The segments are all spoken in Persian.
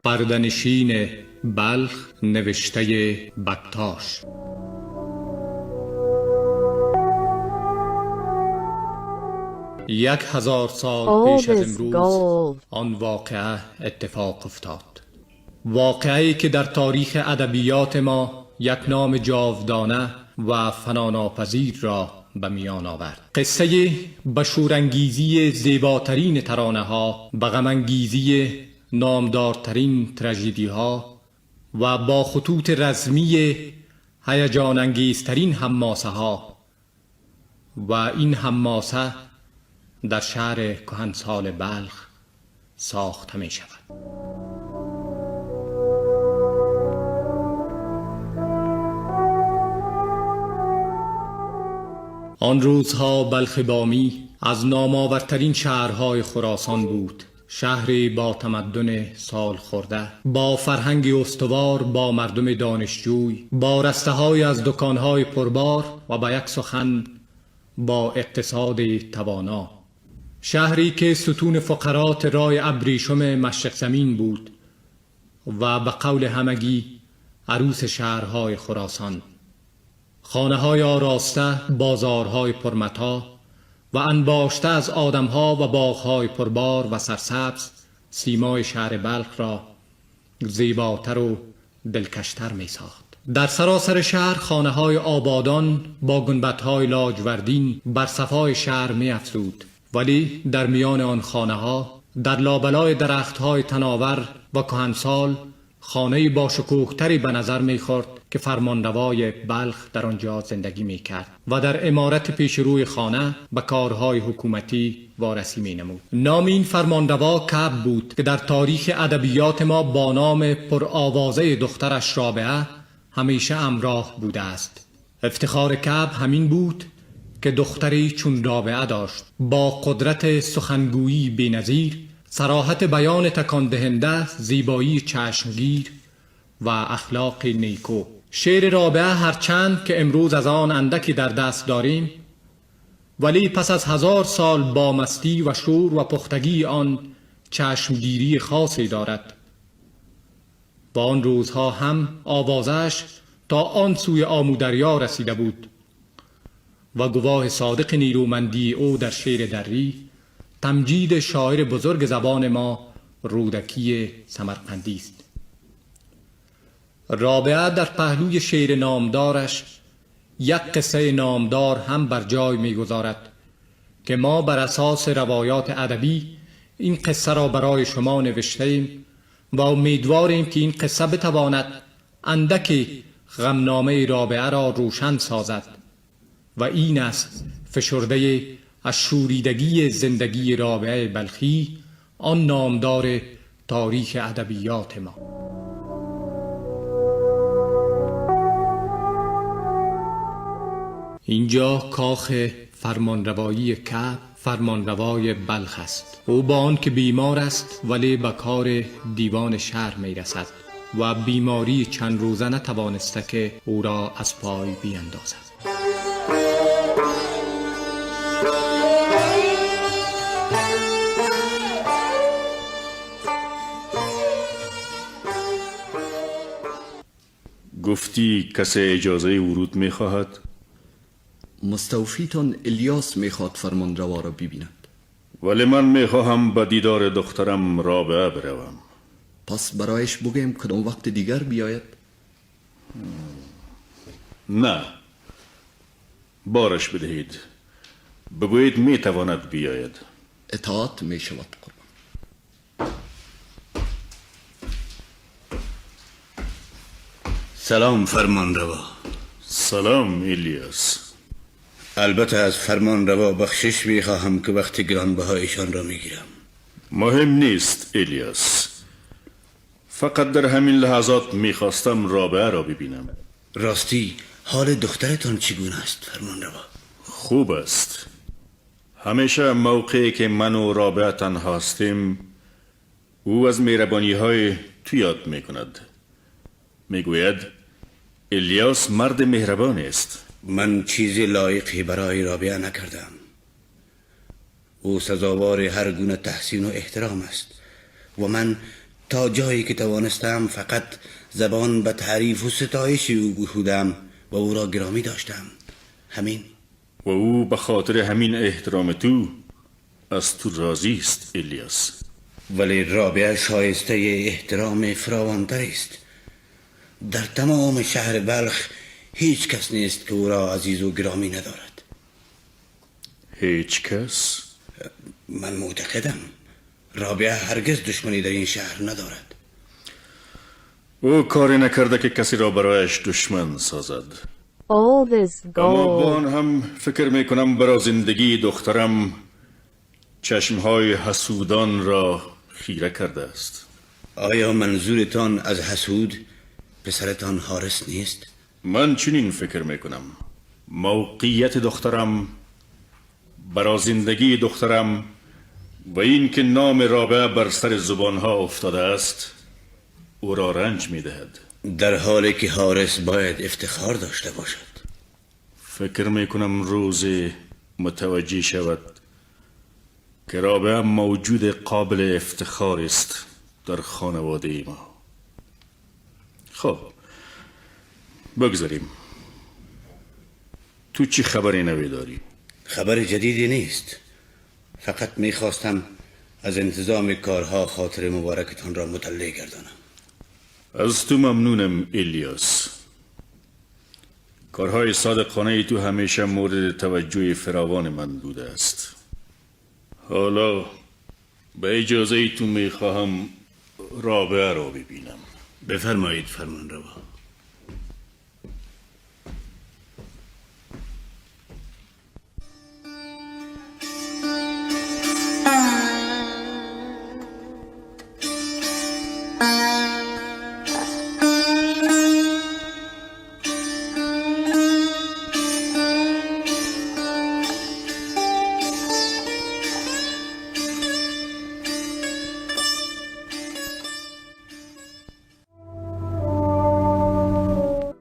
پردنشین بلخ، نوشته بکتاش. یک 1000 سال پیش از امروز آن واقعه اتفاق افتاد. واقعه‌ای که در تاریخ ادبیات ما یک نام جاودانه و فناناپذیر را به میان آورد. قصه به شورانگیزی زیباترین ترانه ها، به غم‌انگیزی نامدارترین تراژدی ها و با خطوط رزمی هیجان انگیزترین حماسه ها، و این حماسه در شهر کهنسال بلخ ساخته می شود. آن روزها بلخ بامی از نامآورترین شهرهای خراسان بود. شهری با تمدن سال خورده، با فرهنگ استوار، با مردم دانشجوی، با رسته‌های از دکانهای پربار و به یک سخن با اقتصاد توانا. شهری که ستون فقرات رای ابریشم مشرق زمین بود و به قول همگی عروس شهرهای خراسان. خانه‌های آراسته، بازارهای پرمتاع و انباشته از آدم‌ها و باغ‌های پربار و سرسبز، سیمای شهر بلخ را زیباتر و دلکشتر می‌ساخت. در سراسر شهر خانه‌های آبادان با گنبدهای لاجوردین بر صفای شهر می‌افزود، ولی در میان آن خانه‌ها، در لابلای درخت‌های تناور و کهنسال، خانه‌ای با شکوه‌تری به نظر می‌خورد که فرمانروای بلخ در آنجا زندگی می‌کرد و در عمارت پیش روی خانه به کارهای حکومتی وارسی می‌نمود. نام این فرمانروا کعب بود که در تاریخ ادبیات ما با نام پرآوازه دخترش رابعه همیشه همراه بوده است. افتخار کعب همین بود که دختری چون رابعه داشت، با قدرت سخنگویی بی‌نظیر، صراحت بیان تکان دهنده، زیبایی چشمگیر و اخلاق نیکو. شعر رابعه هرچند که امروز از آن اندکی در دست داریم، ولی پس از 1000 سال با مستی و شور و پختگی آن چشمگیری خاصی دارد. و آن روزها هم آوازش تا آن سوی آمودریا رسیده بود و گواه صادق نیرومندی او در شعر دری، تمجید شاعر بزرگ زبان ما رودکی سمرقندی است. رابعه در پهلوی شعر نامدارش یک قصه نامدار هم بر جای می‌گذارد که ما بر اساس روایات ادبی این قصه را برای شما نوشته‌ایم و امیدواریم که این قصه بتواند اندکی غمنامه رابعه را روشن سازد، و این است فشرده از شوریدگی زندگی رابعه بلخی، آن نامدار تاریخ ادبیات ما. اینجا کاخ فرمانروایی کعب، فرمانروای بلخ است. او با آن که بیمار است ولی به کار دیوان شهر می رسد و بیماری چند روزه نتوانسته که او را از پای بیاندازد. گفتی کسی اجازه ورود می خواهد؟ مستوفیتان الیاس می خواد فرمانروا را ببیند. ولی من می خواهم به دیدار دخترم رابعه بروم. پس برایش بگیم کدام وقت دیگر بیاید؟ نه، بارش بدهید، بگویید می تواند بیاید. اطاعت می شود قربان. سلام فرمانروا. سلام الیاس. البته از فرمانروا بخشش میخواهم که وقت گرانبهایشان را میگیرم. مهم نیست الیاس، فقط در همین لحظات میخواستم رابعه را ببینم. راستی حال دخترتان چگونه است فرمانروا؟ خوب است. همیشه موقعی که من و رابعه تنها هستیم، او از مهربانی های تو یاد میکند. میگوید الیاس مرد مهربان است. من چیزی لایقی برای رابعه نکردم. او سزاوار هر گونه تحسین و احترام است و من تا جایی که توانستم فقط زبان به تعریف و ستایش او گشودم و او را گرامی داشتم. همین. و او به خاطر همین احترام تو از تو راضی است الیاس. ولی رابعه شایسته احترام فراوانتر است. در تمام شهر بلخ هیچ کس نیست که او را عزیز و گرامی ندارد. هیچ کس؟ من معتقدم رابعه هرگز دشمنی در این شهر ندارد. او کاری نکرده که کسی را برایش دشمن سازد. All this اما با gold. آن هم فکر میکنم برای زندگی دخترم چشمهای حسودان را خیره کرده است. آیا منظورتان از حسود پسرتان حارس نیست؟ من چنین فکر میکنم. موقعیت دخترم، برای زندگی دخترم و این که نام رابعه بر سر زبانها افتاده است او را رنج میدهد. در حالی که حارس باید افتخار داشته باشد. فکر میکنم روزی متوجه شود که رابعه موجود قابل افتخار است در خانواده ما. خب بگذاریم. تو چی خبری نوی داری؟ خبر جدیدی نیست. فقط میخواستم از انتظام کارها خاطر مبارکتان را مطلع گردانم. از تو ممنونم الیاس. کارهای صادقانه تو همیشه مورد توجه فراوان من بوده است. حالا به اجازه تو میخواهم رابعه را ببینم. بفرمایید فرمان روا.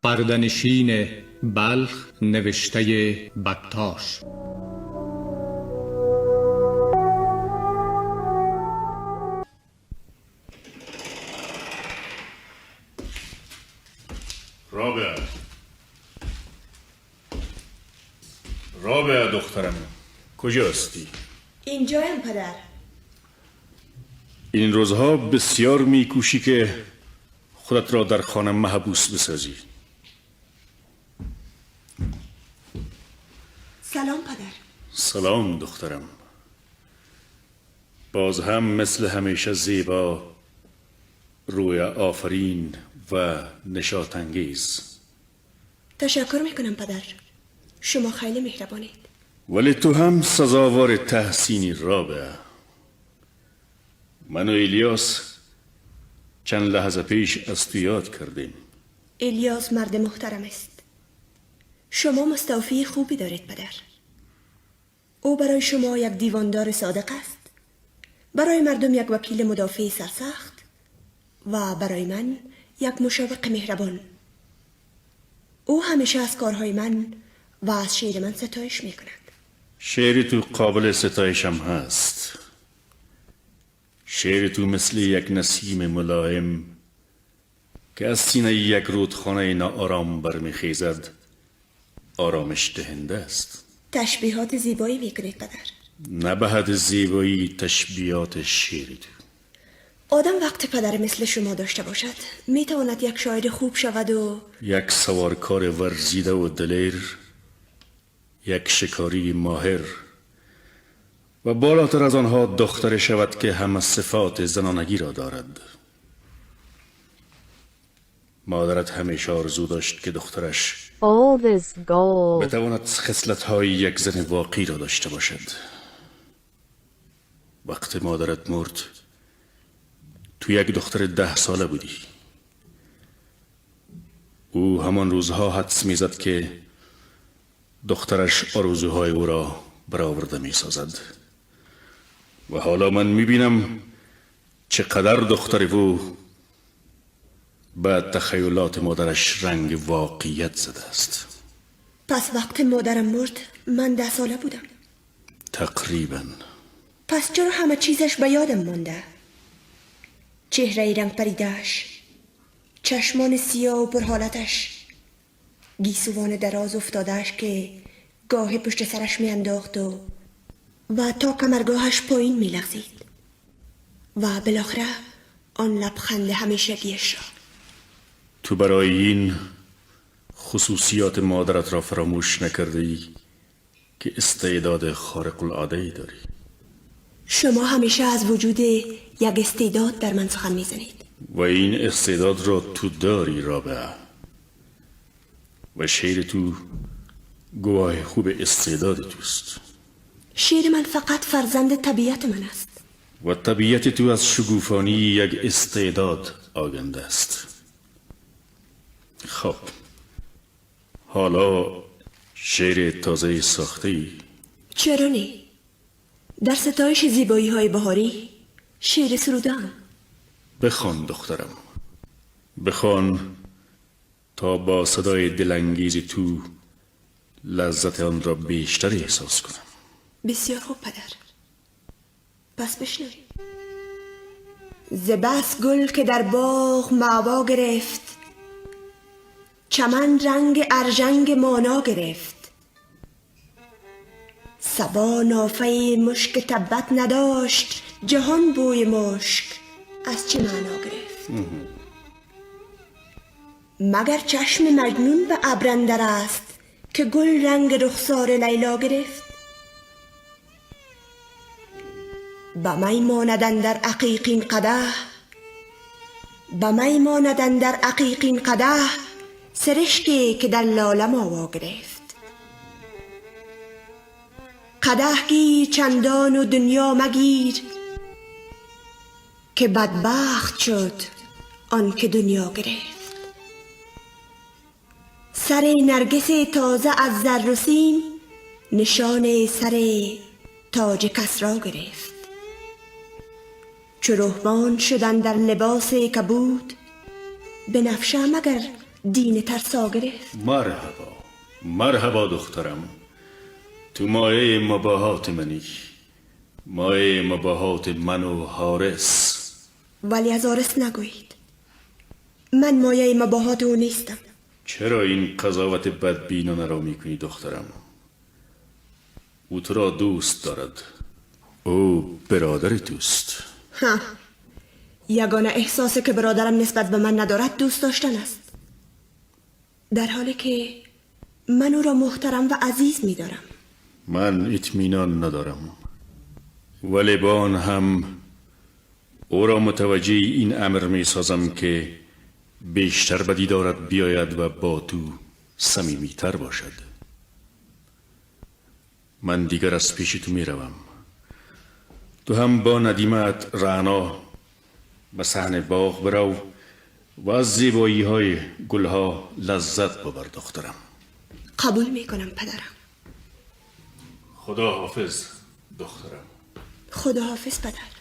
پردنشین بلخ نوشته بطاش. رابعه دخترم کجاستی؟ اینجایم پدر. این روزها بسیار میکوشی که خودت را در خانه محبوس بسازی. سلام پدر. سلام دخترم. باز هم مثل همیشه زیبا، روی آفرین و نشاط انگیز. تشکر میکنم پدر. شما خیلی مهربانید. ولی تو هم سزاوار تحسینی رابعه. من و الیاس چند لحظه پیش از تو یاد کردیم. الیاس مرد محترم است. شما مستوفی خوبی دارید پدر. او برای شما یک دیواندار صادق است، برای مردم یک وکیل مدافع سرسخت و برای من یک مشوق مهربان. او همیشه از کارهای من و از شعر من ستایش میکند. شعر تو قابل ستایشم هست. شعر تو مثل یک نسیم ملایم که از سینه یک رودخانه ناآرام برمیخیزد آرامش دهنده است. تشبیهات زیبایی میکنید پدر. نه به حد زیبایی تشبیهات شعر تو. آدم وقت پدر مثل شما داشته باشد میتواند یک شاعر خوب شود و یک سوارکار ورزیده و دلیر، یک شکاری ماهر و بالاتر از آنها دختر شود که همه صفات زنانگی را دارد. مادرت همیشه آرزو داشت که دخترش All this gold. بتواند خصلت‌های یک زن واقعی را داشته باشد. وقتی مادرت مرد تو یک دختر 10 ساله بودی. او همان روزها حدس میزد که دخترش آرزوهای او را برآورده میسازد و حالا من میبینم چقدر دختر او به تخیلات مادرش رنگ واقعیت زده است. پس وقت مادرم مرد من 10 ساله بودم. تقریبا. پس چرا همه چیزش به یادم مانده؟ چهره رنگ پریدهش، چشمان سیاه و پرحالتش، گیسوان دراز افتادهش که گاه پشت سرش می انداخت و تا کمرگاهش پایین می لغزید و بالاخره آن لبخند همیشگیش را. تو برای این خصوصیات مادرت را فراموش نکرده ای که استعداد خارق العاده ای داری. شما همیشه از وجود یک استعداد در من سخن میزنید و این استعداد را تو داری رابعه، و شعر تو گواه خوب استعداد توست. شعر من فقط فرزند طبیعت من است. و طبیعت تو از شگوفانی یک استعداد آگنده است. خب حالا شعر تازه ساخته ای؟ چرا نه؟ در ستایش زیبایی های بهاری شعر سرودم. بخوان دخترم، بخوان تا با صدای دلانگیز تو لذت آن را بیشتر احساس کنم. بسیار خوب پدر، پس بشنوید. ز بس گل که در باغ معوا گرفت، چمن رنگ ارژنگ مانا گرفت، صبا نافه مشک تبت نداشت، جهان بوی مشک از چه معنا گرفت. مگر چشم مجنون به ابر اندر است که گل رنگ رخسار لیلا گرفت. به می ماند اندر عقیقین قدح، به می ماند اندر عقیقین قدح، سرشکی که در لاله ماوا گرفت. قدح گیر چندان و دنیا مگیر، که بدبخت شد آن که دنیا گرفت. سر نرگس تازه از زر و سیم، نشان سر تاج کسری گرفت. چو رهبان شدن در لباس کبود، بنفشه مگر دین ترسا گرفت. مرحبا مرحبا دخترم، تو مایه مباهات منی، مایه مباهات من و حارس. ولی از حارس نگویید، من مایه مباهات او نیستم. چرا این قضاوت بدبینانه را میکنی دخترم؟ او تو را دوست دارد، او برادر توست. ها، یگانه احساسی که برادرم نسبت به من ندارد دوست داشتن است، در حالی که من او را محترم و عزیز می‌دارم. من اطمینان ندارم، ولی با آن هم او را متوجه این امر می سازم که بیشتر به دیدارت بیاید و با تو صمیمی‌تر باشد. من دیگر از پیش تو می روم. تو هم با ندیمت رعنا به صحن باغ برو و از زیبایی های گلها لذت ببر دخترم. قبول میکنم پدرم. خدا حافظ دخترم. خدا حافظ پدر.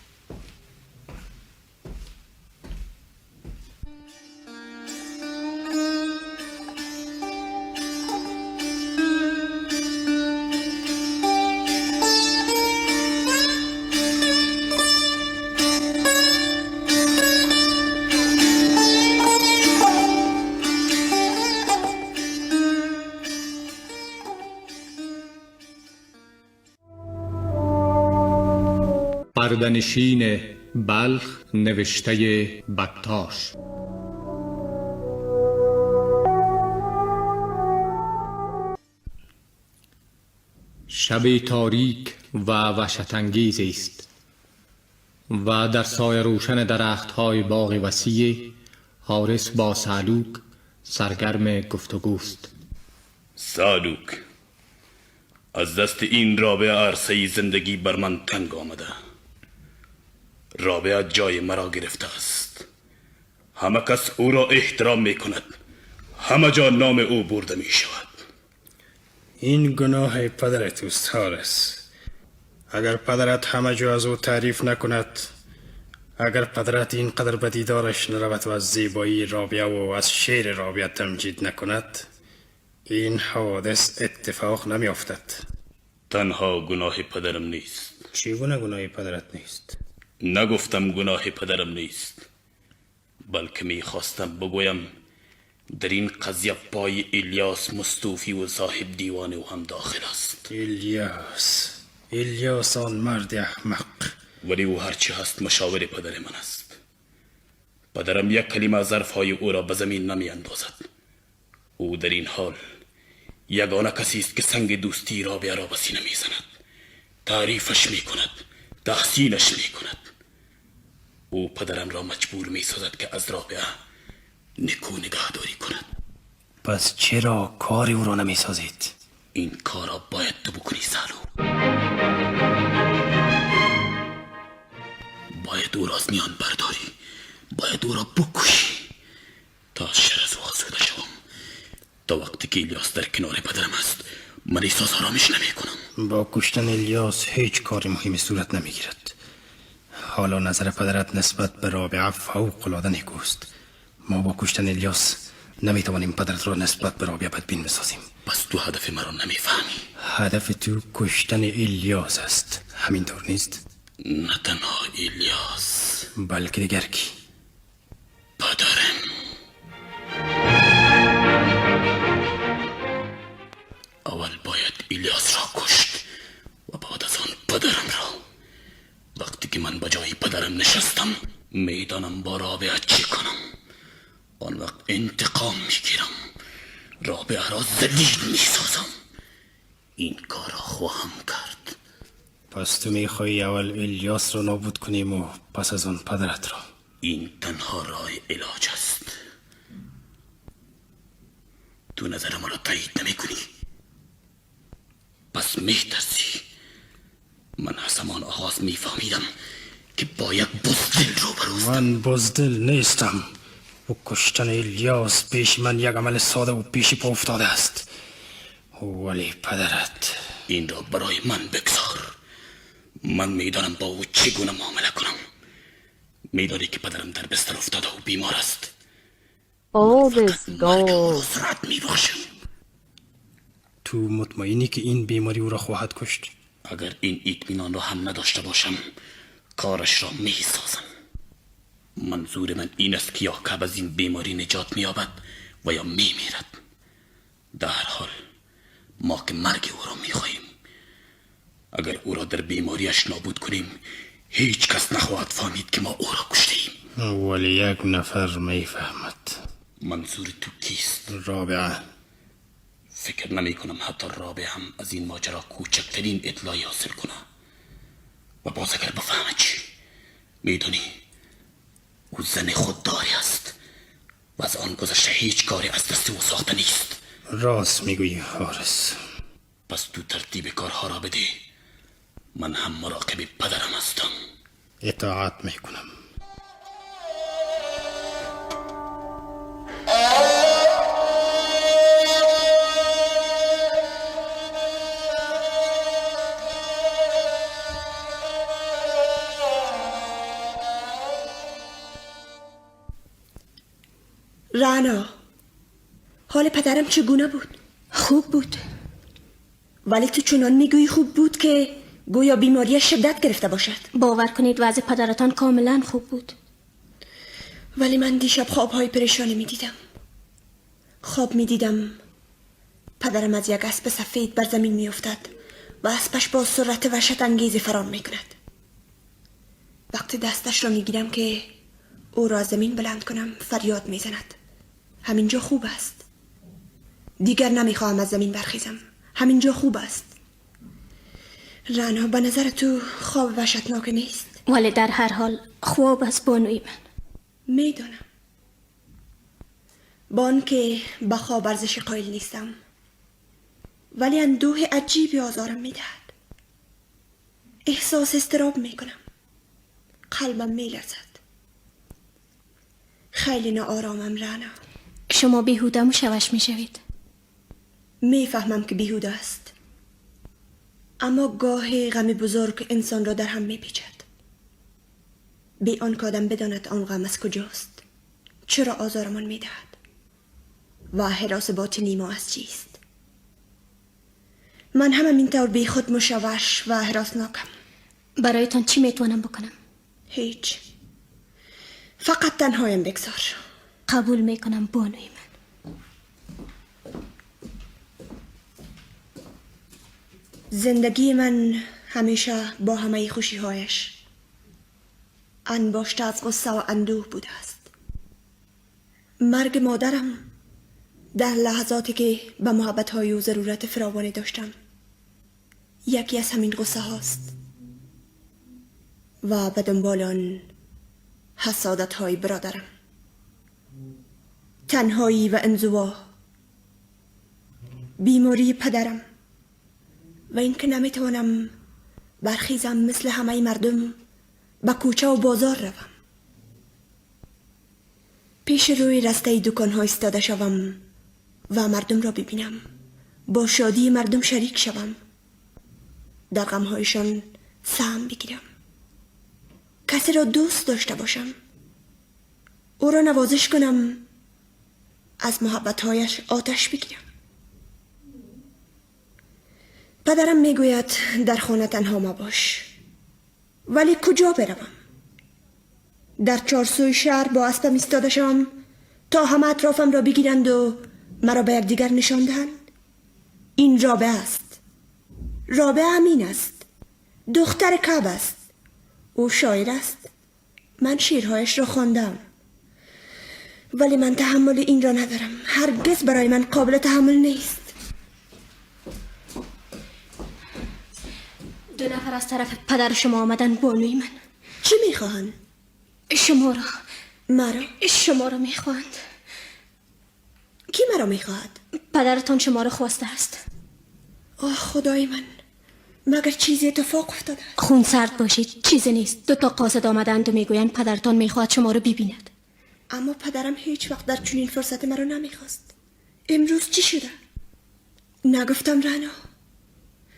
پردنشین بلخ، نوشته بکتاش. شب تاریک و وحشت‌انگیز است و در سایه روشن درخت‌های باغ وسیع حارس با سالوک سرگرم گفتگوست. سالوک، از دست این رابعه عرصه زندگی بر من تنگ آمده. رابعه جای مرا گرفته است. همه کس او را احترام می کند، همه جا نام او برده می شود. این گناه پدرت است حارس. اگر پدرت همه جا از او تعریف نکند، اگر پدرت اینقدر به دیدارش نرود و از زیبایی رابعه و از شعر رابعه تمجید نکند، این حوادث اتفاق نمی افتد. تنها گناه پدرم نیست. چگونه گناه پدرت نیست؟ نگفتم گناه پدرم نیست. بلکه میخواستم بگویم در این قضیه پای الیاس مستوفی و صاحب دیوان او هم داخل است. الیاس آن مرد احمق. ولی او هرچی هست مشاور پدر من است. پدرم یک کلمه از ظرفهای او را به زمین نمی اندازد. او در این حال یگانه کسی است که سنگ دوستی رابعه را به سینه می زند، تعریفش می کند، تحسینش می کند. او پدرم را مجبور می سازد که از رابعه نکو نگهداری کند. پس چرا کاری او را نمی سازید؟ این کار را باید تو بکنی سالو. باید او را از میان برداری، باید او را بکشی تا شر از او آسوده شوم. تا وقتی که الیاس در کنار پدرم است من احساس آرامش نمی کنم. با کشتن الیاس هیچ کاری مهمی صورت نمی گیرد. حالا نظر پدرت نسبت به رابعه فوق العاده نیکوست. ما با کشتن الیاس نمی توانیم پدرت را نسبت به رابعه بدبین بسازیم. پس تو هدف مرا نمی فهمی. هدف تو کشتن الیاس است، همینطور نیست؟ نه تنها الیاس بلکه دیگر کی؟ پدرم. اول باید الیاس را کشت و بعد از آن پدرم را. وقتی که من به جای پدرم نشستم میدانم با رابعه چی کنم. آن وقت انتقام میگیرم، رابعه را ذلیل میسازم. این کار را خواهم کرد. پس تو میخوایی اول الیاس را نابود کنیم و پس از آن پدرت را؟ این تنها راه علاج است. تو نظرم را تایید نمی کنی؟ پس میترسی. من از همان آغاز میفهمیدم که با یک بزدل روبروست. من بزدل نیستم. و کشتن الیاس پیش من یک عمل ساده و پیشی پا افتاده است. ولی پدرت این را برای من بگذار. من میدانم با او چگونه معامله کنم. میدانی که پدرم در بستر افتاده و بیمار است. All this gold. سرعت میباشم. تو مطمئنی که این بیماری او را خواهد کشت؟ اگر این اطمینان را هم نداشته باشم کارش را میسازم. منظور من این است که یا کب از این بیماری نجات مییابد و یا میمیرد. در هر حال ما که مرگ او را میخواهیم. اگر او را در بیماریش نابود کنیم هیچ کس نخواهد فهمید که ما او را کشتیم. ولی یک نفر میفهمد. منظور تو کیست؟ رابعه. فکر نمی کنم حتی رابعه هم از این ماجرا کوچکترین اطلاعی حاصل کنه. و باز اگر بفهمه چی؟ میدونی او زن خودداری است و از آن گذشته هیچ کاری از دست او ساخته نیست. راست میگویی حارس. پس تو ترتیب کارها را بده. من هم مراقب پدرم هستم. اطاعت میکنم. رانا، حال پدرم چگونه بود؟ خوب بود. ولی تو چنان میگویی خوب بود که گویا بیماری شدت گرفته باشد. باور کنید وضع پدرتان کاملا خوب بود. ولی من دیشب خوابهای پریشانی میدیدم. خواب میدیدم پدرم از یک اسب سفید بر زمین میافتد و اسبش با سرعت وحشت انگیزی فرار میکند. وقتی دستش را میگیرم که او را از زمین بلند کنم فریاد میزند. همینجا خوب است. دیگر نمیخواهم از زمین برخیزم. همینجا خوب است. رانا، به نظر تو خواب وحشتناک نیست؟ ولی در هر حال خواب است بانوی من. میدونم. بان که به خواب ارزش قائل نیستم، ولی اندوه عجیبی آزارم میدهد. احساس اضطراب میکنم. قلبم میلرزد. خیلی ناآرامم رانا. شما بیهوده مشوش میشوید. میفهمم که بیهوده است، اما گاهی غم بزرگ انسان را در هم میپیچد. بی آن که آدم بداند آن غم از کجاست، چرا آزارمان میدهد و هراس باطنی ما از چیست. من هم اینطور بی خود مشوش و هراسناکم. برایتان چی میتوانم بکنم؟ هیچ. فقط تنهایم بگذار. قبول میکنم بانوی من. زندگی من همیشه با همه خوشیهایش انباشته از غصه و اندوه بوده است. مرگ مادرم در لحظاتی که به محبت‌های او ضرورت فراوانی داشتم یکی از همین غصه هاست و به دنبال آن حسادت‌های برادرم، تنهایی و انزوا، بیماری پدرم و اینکه نمیتوانم برخیزم مثل همه مردم به کوچه و بازار روم، پیش روی رسته دکان‌ها ایستاده شوم و مردم را ببینم، با شادی مردم شریک شوم، در غم‌هایشان سهم بگیرم، کسی را دوست داشته باشم، او را نوازش کنم، از محبت‌هایش آتش بگیرم. پدرم میگوید در خانه تنها مباش، ولی کجا بروم؟ در چارسوی شهر با اسبم ایستاده شوم تا همه اطرافم را بگیرند و مرا به یکدیگر نشان دهند؟ این رابعه است. رابعه امین است، دختر کعب است. او شاعر است، من شعرهایش را خواندم، ولی من تحمل این را ندارم. هرگز برای من قابل تحمل نیست. 2 نفر از طرف پدر شما آمدن بانوی من. چی میخواهند؟ شما را. مرا؟ شما را میخواهند. کی مرا میخواهد؟ پدرتان شما را خواسته است. آه خدای من، مگر چیزی اتفاق افتاده؟ خون سرد باشید، چیزی نیست. 2 تا قاصد آمدند و میگویند پدرتان میخواهد شما را ببیند. اما پدرم هیچ وقت در چنین فرصت مرا نمیخواست. امروز چی شده؟ نگفتم رنا،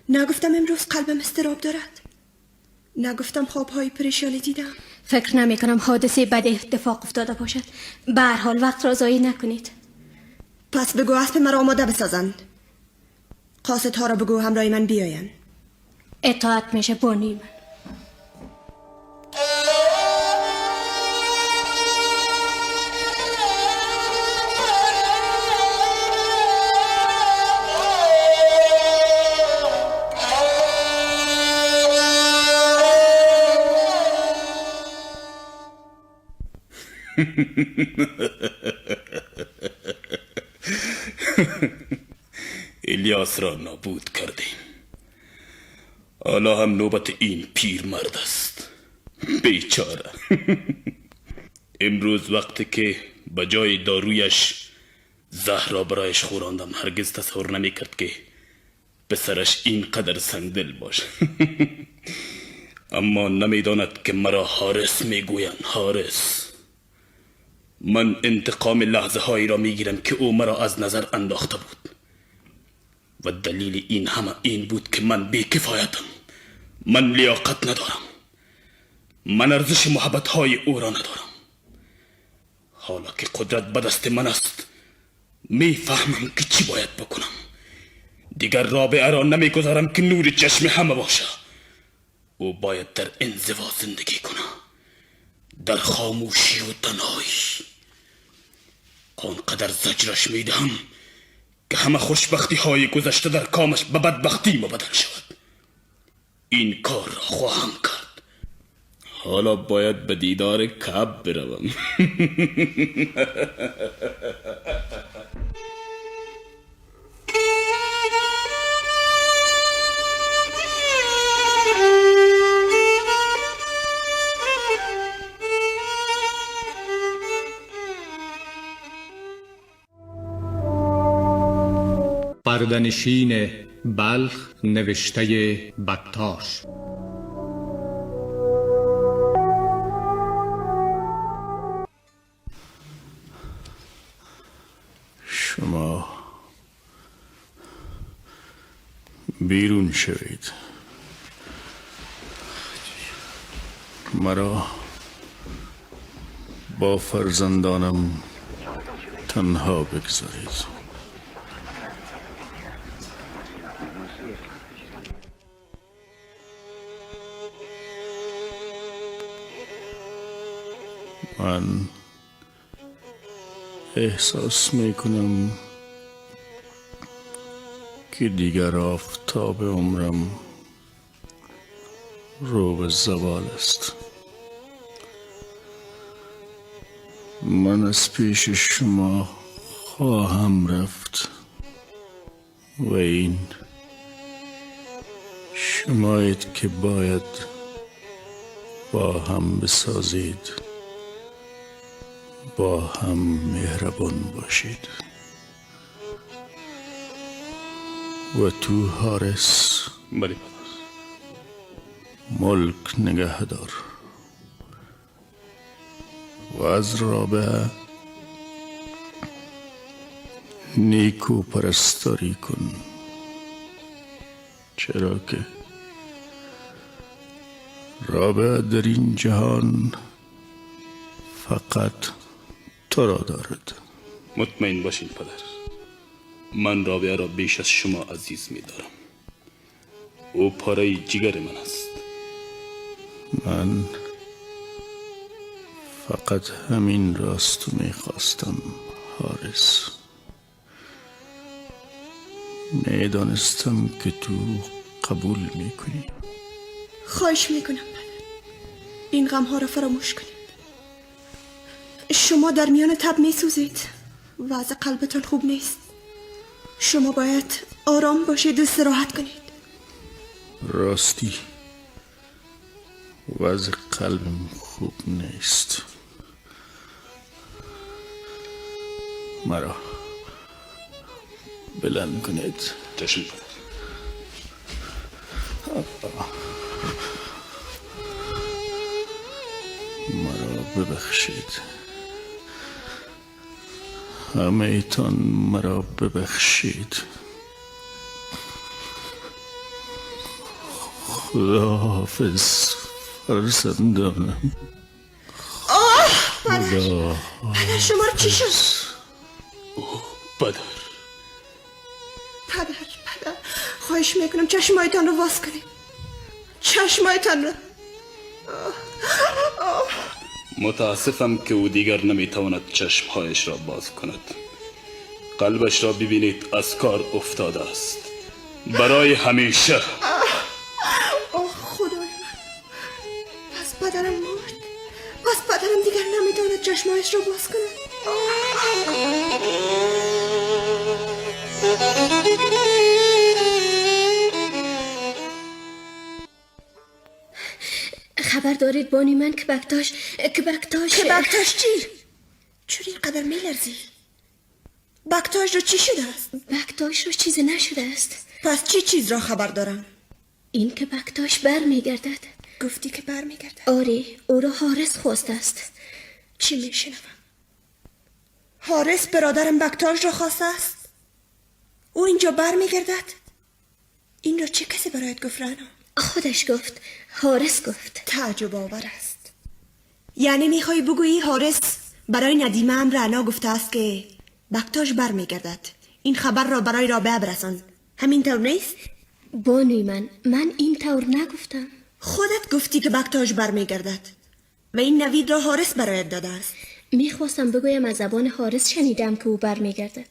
نگفتم امروز قلبم استراب دارد، نگفتم خوابهای پریشانی دیدم. فکر نمی کنم حادثه بد اتفاق افتاده باشد. به هر حال وقت را ضایع نکنید. پس بگو اسب مرا آماده بسازند. قاصدها را بگو همراه من بیایند. اطاعت میشه بانوی من. الیاس را نابود کردیم. حالا هم نوبت این پیر مرد است. بیچاره. امروز وقتی که به جای دارویش زهر را برایش خوراندم هرگز تصور نمی کرد که پسرش اینقدر سنگدل باشه. اما نمیداند که مرا حارس میگویند. حارس. من انتقام لحظه هایی را میگیرم که او مرا از نظر انداخته بود و دلیل این همه این بود که من بی‌کفایتم. من لیاقت ندارم. من ارزش محبت های او را ندارم. حالا که قدرت به دست من است میفهمم که چی باید بکنم. دیگر رابعه را نمیگذارم که نور چشم همه باشه. او باید در انزوا زندگی کنه، در خاموشی و تنهایی. آنقدر زجرش میدهم که همه خوشبختی های گذشته در کامش به بدبختی مبدل شود. این کار را خواهم کرد. حالا باید به دیدار کعب بروم. پردنشین بلخ نوشته بطاش. شما بیرون شوید. مرا با فرزندانم تنها بگذارید. من احساس میکنم که دیگر آفتاب عمرم رو به زوال است. من از پیش شما خواهم رفت و این شمایید که باید با هم بسازید، با هم مهربان باشید. و تو حارس بله پدر. ملک نگهدار و از رابعه نیکو پرستاری کن، چرا که رابعه در این جهان فقط تو را دارد. مطمئن باشین پدر، من رابعه را بیش از شما عزیز می دارم. او پاره جگر من است. من فقط همین راست می خواستم حارس. می دانستم که تو قبول می کنی. خواهش میکنم پدر، این غم ها را فراموش کنید. شما در میان تب میسوزید، وضع قلبتان خوب نیست. شما باید آرام باشید و استراحت کنید. راستی وضع قلبم خوب نیست. مرا بلند کنید. چشم پدر. مرا ببخشید، همه ایتان مرا ببخشید. خداحافظ فرزندانم. پدر شما را چی شد؟ پدر پدر خواهش میکنم چشمایتان رو باز کنید. چشمایتان رو. متاسفم که او دیگر نمیتواند چشمهایش را باز کند. قلبش را ببینید از کار افتاده است برای همیشه. خدای من، پس پدرم مرد. پس پدرم دیگر نمیتواند چشمهایش را باز کند. خبر دارید بانی من که بکتاش چی؟ چرا اینقدر میلرزی؟ بکتاش رو چی شده است؟ بکتاش رو چیزی نشده است. پس چی چیز را خبر دارم؟ این که بکتاش برمیگردد. گفتی که برمیگردد؟ آره، او را حارس خواسته است. چی میشنوم؟ حارس برادرم بکتاش را خواسته است؟ او اینجا برمیگردد؟ این را چه کسی برایت گفت رعنا؟ خودش گفت. حارس گفت. تعجب آور است. یعنی میخوای بگویی حارس برای ندیمه هم رعنا گفته است که بکتاش برمیگردد؟ این خبر را برای رابعه برسان. همین طور نیست؟ بانوی من این طور نگفتم. خودت گفتی که بکتاش برمیگردد و این نوید را حارس برایت داده است. میخواستم بگویم از زبان حارس شنیدم که او برمیگردد.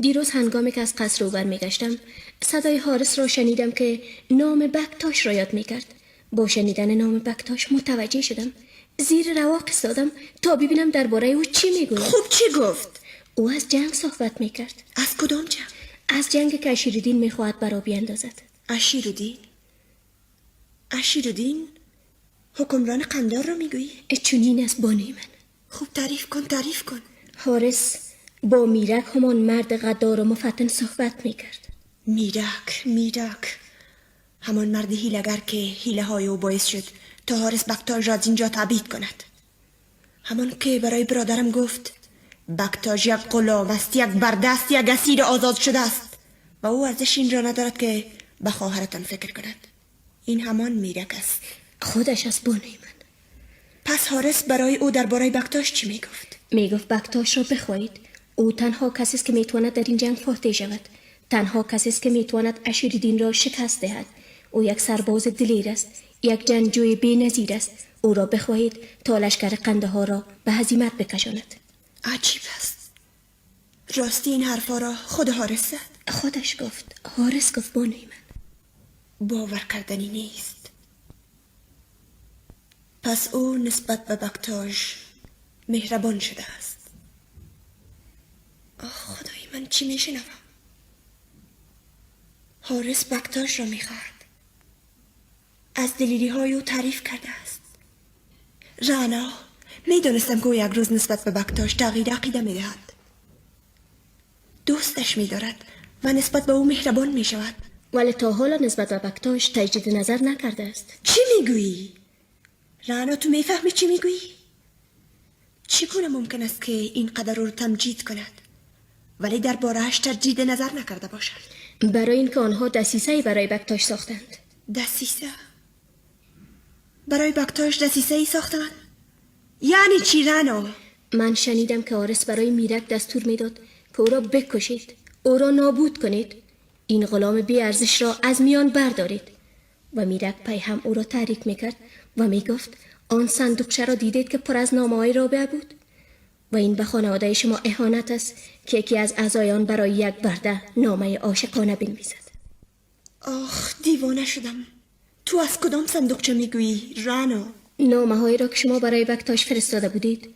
دیروز هنگامی که از قصر او برمیگشتم صدای حارس را شنیدم که نام بکتاش را یاد میکرد. با شنیدن نام بکتاش متوجه شدم. زیر رواق ایستادم تا ببینم درباره او چی میگوید. خوب چی گفت؟ او از جنگ صحبت میکرد. از کدام جنگ؟ از جنگ که اشیرالدین میخواهد برا بیاندازد. اشیرالدین حکمران قندار را میگویی؟ چنین است بانوی من. خوب تعریف کن. حارس با میرک همان مرد غدار و مفتن صحبت میکرد. میرک همان مرد هیلگر که هیله های او باعث شد تا حارس بکتاش را از اینجا تبعید کند. همان که برای برادرم گفت بکتاش یک غلام است، یک بردست، یک اسیر آزاد شده است و او ارزش این را ندارد که به خواهرتان فکر کند. این همان میرک است. خودش از بانوی من. پس حارس برای او درباره بکتاش چی میگفت؟ میگفت بکتاش را بخواهید. او تنها کسی است که میتواند در این جنگ فاتح شود. تنها کسی است که میتواند اشیرالدین را شکست دهد. او یک سرباز دلیر است. یک جنگجوی بی‌نظیر است. او را بخواهید تا لشکر قندهار را به هزیمت بکشاند. عجیب است. راستی این حرفا را خود حارس زد؟ خودش گفت. حارس گفت بانوی من. باور کردنی نیست. پس او نسبت به بکتاژ مهربان شده است. آه خدای من، چی میشنوم؟ حارس بکتاژ را میخواهد. از دلیری های او تعریف کرده است. رانا، میدونستم که او یک روز نسبت به بکتاژ تغییر عقیده میدهد. دوستش میدارد و نسبت به او مهربان میشود. ولی تا حالا نسبت به بکتاژ تجدید نظر نکرده است. چی میگویی؟ رانا، تو میفهمی چی میگویی؟ چگونه ممکن است که اینقدر او رو تمجید کند ولی در باره‌اش تجدید نظر نکرده باشد؟ برای اینکه آنها دسیسه‌ای برای بکتاژ ساختند. دسیسه؟ برای بکتاژ دسیسه‌ای ساختند؟ یعنی چی رانا؟ من شنیدم که حارس برای میرک دستور میداد که او را بکشید، او را نابود کنید، این غلام بی ارزش را از میان بردارید. و میرک پی هم او را تحریک میکرد و میگفت آن صندوقچه را دیدید که پر از نامه‌های رابعه بود؟ و این به خانواده شما اهانت است که یکی از اعضای آن برای یک برده نامه عاشقانه بنویسد. آخ دیوانه شدم. تو از کدام صندوقچه میگویی رانا؟ نامه‌هایی را که شما برای بکتاژ فرستاده بودید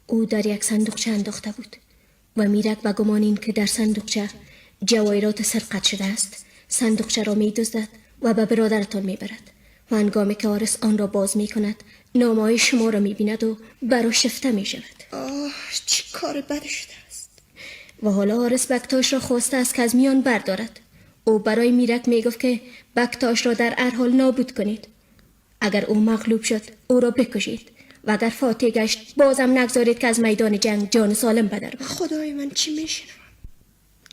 او در یک صندوقچه انداخته بود و میرک به گمان این که در صندوقچه جواهرات سرقت شده است صندوقچه را می‌دزدد و به برادرتان میبرد و هنگامی که حارس آن را باز میکند نامه‌های شما را میبیند و برآشفته میشود. آه چی کار بد شده است. و حالا حارس بکتاژ را خواسته است که از میان بردارد. او برای میرک میگفت که بکتاژ را در هر حال نابود کنید. اگر او مغلوب شد او را بکشید و اگر فاتح گشت بازم نگذارید که از میدان جنگ جان سالم به در برد. خدای من چی میشنوم؟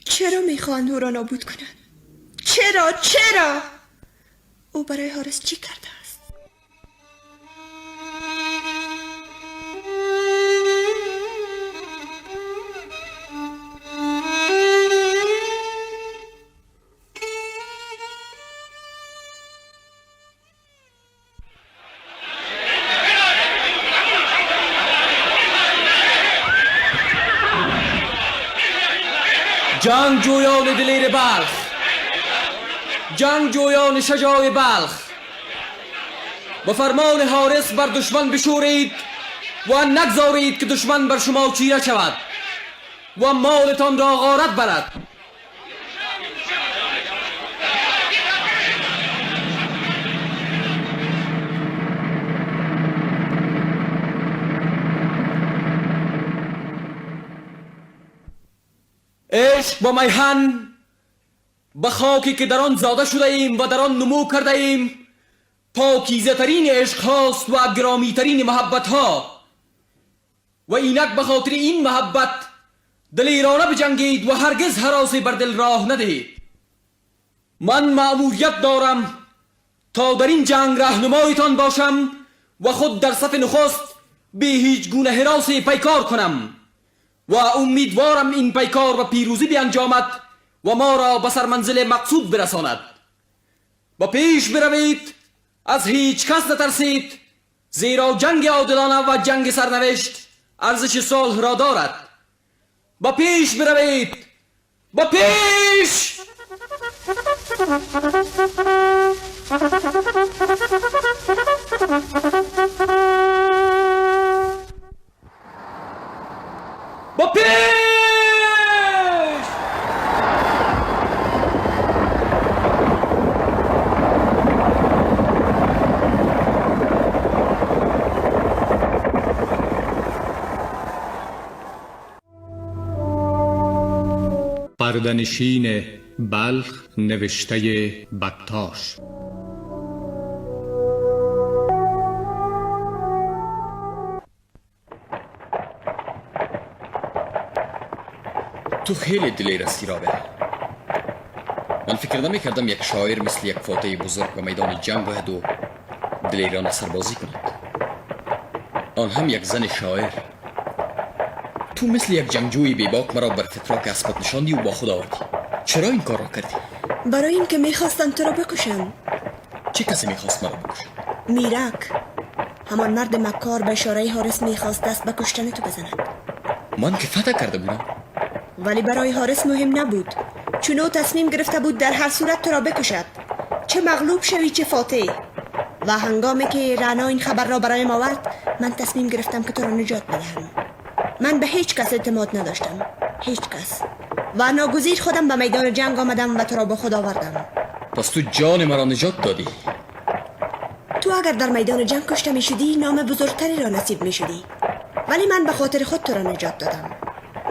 چرا میخواهند او را نابود کنند؟ چرا؟ او برای حارس چی کرده است؟ جنگجویان دلیر بلخ، جنگجویان شجاع بلخ، با فرمان حارس بر دشمن بشورید و نگذارید که دشمن بر شما چیره شود و مالتان را غارت برد. عشق با میهن، به خاکی که در آن زاده شده ایم و در آن نمو کرده ایم پاکیزه ترین عشق هاست و گرامی ترین محبت ها و اینک به خاطر این محبت دلیرانه بجنگید و هرگز هراسی بر دل راه ندهید. من مأموریت دارم تا در این جنگ راهنمایتان باشم و خود در صف نخست به هیچ گونه هراسی پیکار کنم و امیدوارم این پیکار و پیروزی بیانجامد و ما را به سرمنزل مقصود برساند. با پیش بروید، از هیچ کس نترسید، زیرا جنگ عادلانه و جنگ سرنوشت ارزش صلح را دارد. با پیش بروید، با پیش! با پیش! پردنشین بلخ، نوشته بکتاژ. تو خیلی دلیر هستی رابعه. من فکر نمی کردم یک شاعر مثل یک فاتح بزرگ به میدان جنگ باید و دلیرانه سربازی کند، آن هم یک زن شاعر. تو مثل یک جنگجوی بیباک مرا بر فتراک اسبت نشاندی و با خود آوردی. چرا این کار را کردی؟ برای این که میخواستن تو را بکشن. چه کسی میخواست مرا بکشد؟ میرک، همان مرد مکار به اشاره حارس میخواست دست به کشتن تو بزند. من که فتح کرده بودم. ولی برای حارس مهم نبود، چون او تصمیم گرفته بود در هر صورت تو را بکشد، چه مغلوب شوی چه فاتح. و هنگامی که رعنا این خبر را برایم آورد، من تصمیم گرفتم که تو را نجات بدهم. من به هیچ کس اعتماد نداشتم، هیچ کس، و ناگزیر خودم به میدان جنگ آمدم و تو را با خود آوردم. پس تو جان مرا نجات دادی. تو اگر در میدان جنگ کشته می شدی نام بزرگتری را نصیب می شدی، ولی من به خاطر خود تو را نجات دادم.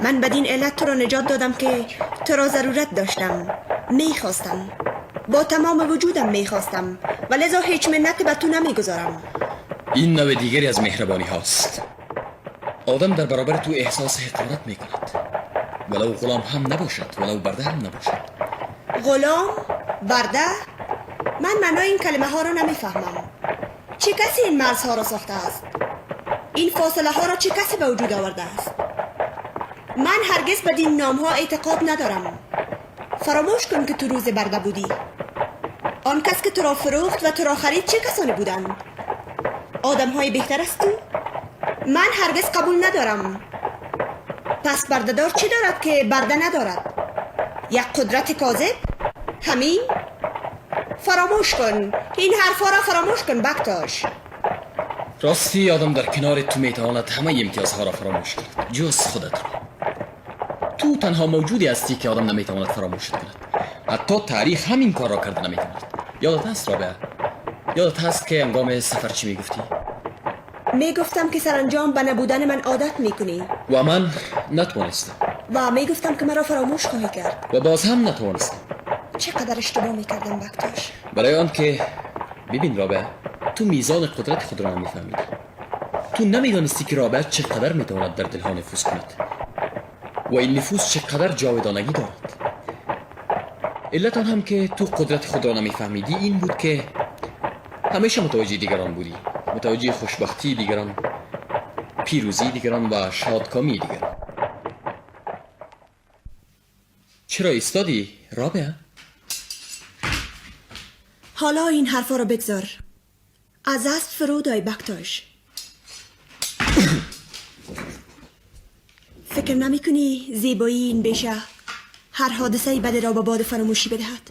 من بدین علت تو را نجات دادم که تو را ضرورت داشتم، میخواستم، با تمام وجودم میخواستم و لذا هیچ منت به تو نمیگذارم. این نوع دیگری از مهربانی هاست. آدم در برابر تو احساس حقارت می کند، ولو غلام هم نباشد، ولو برده هم نباشد. غلام؟ برده؟ من معنای این کلمه ها را نمیفهمم. چه کسی این مرزها را ساخته است؟ این فاصله ها را چه کسی به وجود آورده است؟ من هرگز به این نام ها اعتقاد ندارم. فراموش کن که تو روز برده بودی. آن کس که تو را فروخت و تو را خرید چه کسانی بودند؟ آدم های بهتر است تو؟ من هرگز قبول ندارم. پس بردهدار چی دارد که برده ندارد؟ یک قدرت کاذب؟ همین؟ فراموش کن، این حرفا را فراموش کن بکتاش. راستی آدم در کنار تو میتواند همه امتیازها را فراموش کند جز خودت را. تو تنها موجودی هستی که آدم نمیتواند فراموش کند. حتی تاریخ همین کار را کرده نمیتواند. یادت هست رابعه؟ یادت هست که هنگام سفر چی میگفتی؟ میگفتم که سرانجام به نبودن من عادت میکنی و من نتوانستم. و میگفتم که مرا فراموش خواهی کرد و باز هم نتوانستم. چقدر اشتباه میکردم بکتاش. برای آن که ببین رابعه، تو میزان قدرت خود را نمیفهمیدی. تو نمیدانستی که رابعه چقدر میتواند در دلها نفوذ کند و این نفوذ چقدر جاودانگی دارد. علت آن هم که تو قدرت خود را نمیفهمیدی این بود که همیشه متوجه دیگران بودی، متوجه خوشبختی دیگران، پیروزی دیگران و شادکامی دیگران. چرا ایستادی رابعه؟ حالا این حرفا را بگذار. از است فرود آی بکتاش. فکر نمی کنی زیبایی این بیشه هر حادثه بده را با باد فراموشی بدهد؟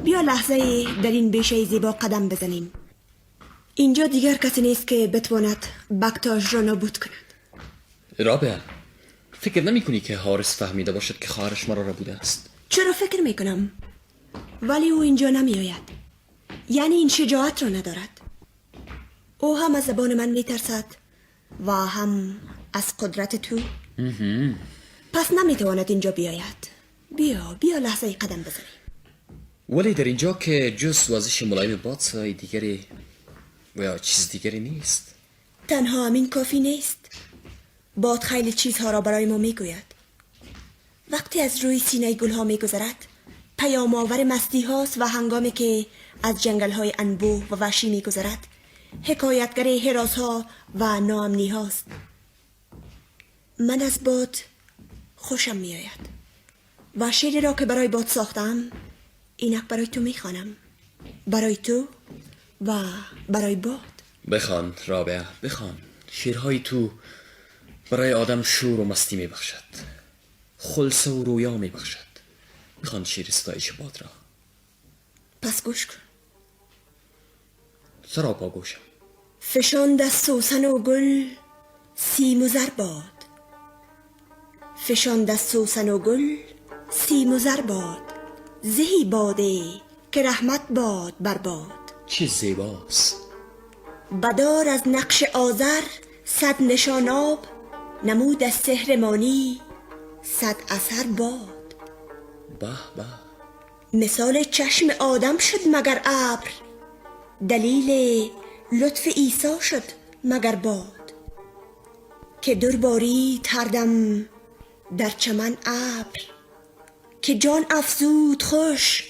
بیا لحظه در این بیشه زیبا قدم بزنیم. اینجا دیگر کسی نیست که بتواند بکتاش را نابود کند. رابعه، فکر نمی کنی که حارس فهمیده باشد که خواهرش مرا را بوده است؟ چرا فکر می کنم؟ ولی او اینجا نمی آید. یعنی این شجاعت را ندارد. او هم از زبان من می ترسد و هم از قدرت تو. پس نمی تواند اینجا بیاید. بیا لحظه قدم بزنیم. ولی در اینجا که جز وازش ملایم باد دیگری و یا چیز دیگری نیست. تنها همین کافی نیست. باد خیلی چیزها را برای ما می گوید. وقتی از روی سینه گلها می گذرد پیام آور مستی هاست و هنگامی که از جنگل های انبوه و وحشی می گذرد حکایتگر هراس ها و ناامنی هاست. من از باد خوشم می آید و شعری را که برای باد ساختم اینک برای تو می خوانم، برای تو و برای باد. بخوان رابعه، بخوان. شعرهای تو برای آدم شور و مستی می بخشد، خلصه و رویا می بخشد. بخوان شعر ستایش باد را. پس گوش کن. سراپا گوشم. فشاند از سوسن و گل سیم و زر باد، فشاند از سوسن و گل سیم و زر باد، زهی باده که رحمت باد بر باد. چه زیباست. بدار از نقش آذر صد نشاناب، نمود از سحر مانی صد اثر باد. به به. مثال چشم آدم شد مگر ابر، دلیل لطف عیسی شد مگر باد. که در بارید هر دم در چمن ابر، که جان افزود خوش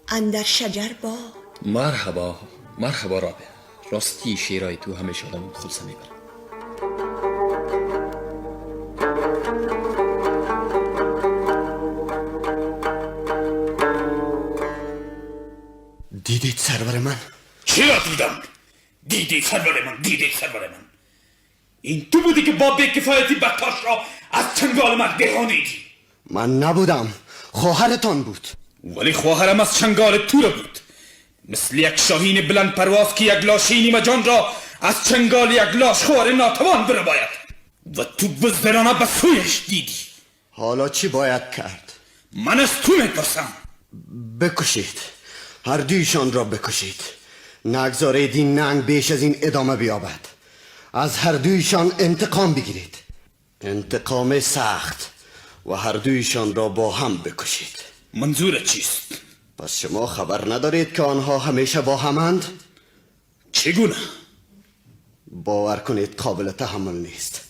اندر شجر باد. مرحبا مرحبا رابعه. راستی شعرهای تو همیشه آدم خلصه میبره. سرور من. چرا دیدم؟ دیدی سرور من، دیدی سرور من. این تو بودی که با بی‌کفایتی بکتاش را از چنگال من برهانیدی. من نبودم، خواهرتان بود. ولی خواهرم از چنگال تو را بود، مثل یک شاهین بلند پرواز که یک لاشه نیمه جان را از چنگال یک لاشخوار ناتوان برباید و تو بزدلانه به سویش دیدی. حالا چی باید کرد؟ من از تو میپرسم. بکشید، هر دویشان را بکشید. نگذارید این ننگ بیش از این ادامه بیابد. از هر دویشان انتقام بگیرید، انتقام سخت، و هر دویشان را با هم بکشید. منظورت چیست؟ پس شما خبر ندارید که آنها همیشه با همند؟ چگونه؟ باور کنید قابل تحمل نیست.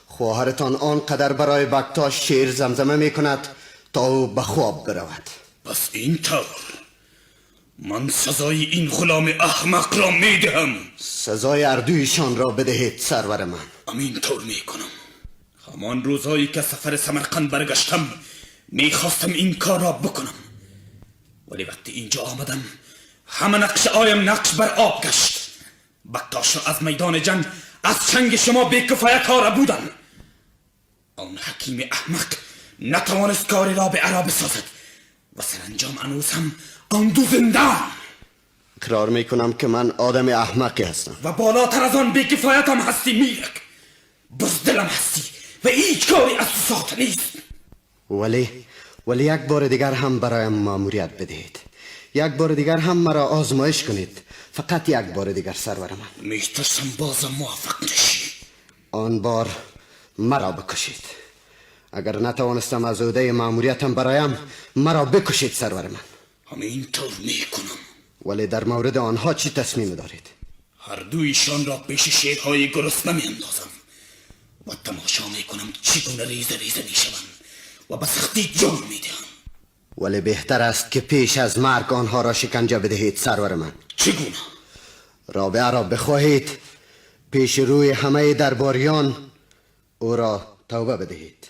خواهرتان آنقدر برای بکتاش شعر زمزمه می کند تا او به خواب برود. پس این طور من سزای این غلام احمق را می دهم. سزای اردویشان را بدهید سرور من. همین طور می کنم. همان روزهایی که سفر سمرقند برگشتم می خواستم این کار را بکنم، ولی وقتی اینجا آمدم همه نقش آیم نقش بر آب گشت. بکتاش را از میدان جنگ از چنگ شما بی‌کفایت کار بودن. آن حکیم احمق نتوانست کاری را به عرا بسازد و سرانجام هنوز هم آن دو زندان. اقرار میکنم که من آدم احمقی هستم و بالاتر از آن بی‌کفایت هم هستی میرک. بزدلم هستی و هیچ کاری از تو ساخته نیست. ولی یک بار دیگر هم برایم مأموریت بدهید. یک بار دیگر هم مرا آزمایش کنید. فقط یک بار دیگر سرور من. میترسم بازم موفق نشی. آن بار مرا بکشید. اگر نتوانستم از عهده مأموریتم برایم، مرا بکشید سرور من. همین طور میکنم. ولی در مورد آنها چی تصمیم دارید؟ هر دویشان را پیش شیرهای گرسنه میاندازم و تماشا میکنم چگونه ریزه ریزه میشوند و به سختی جان میدهم. ولی بهتر است که پیش از مرگ آنها را شکنجه بدهید سرور من. چگونه؟ رابعه را بخواهید پیش روی همه درباریان او را توبه بدهید.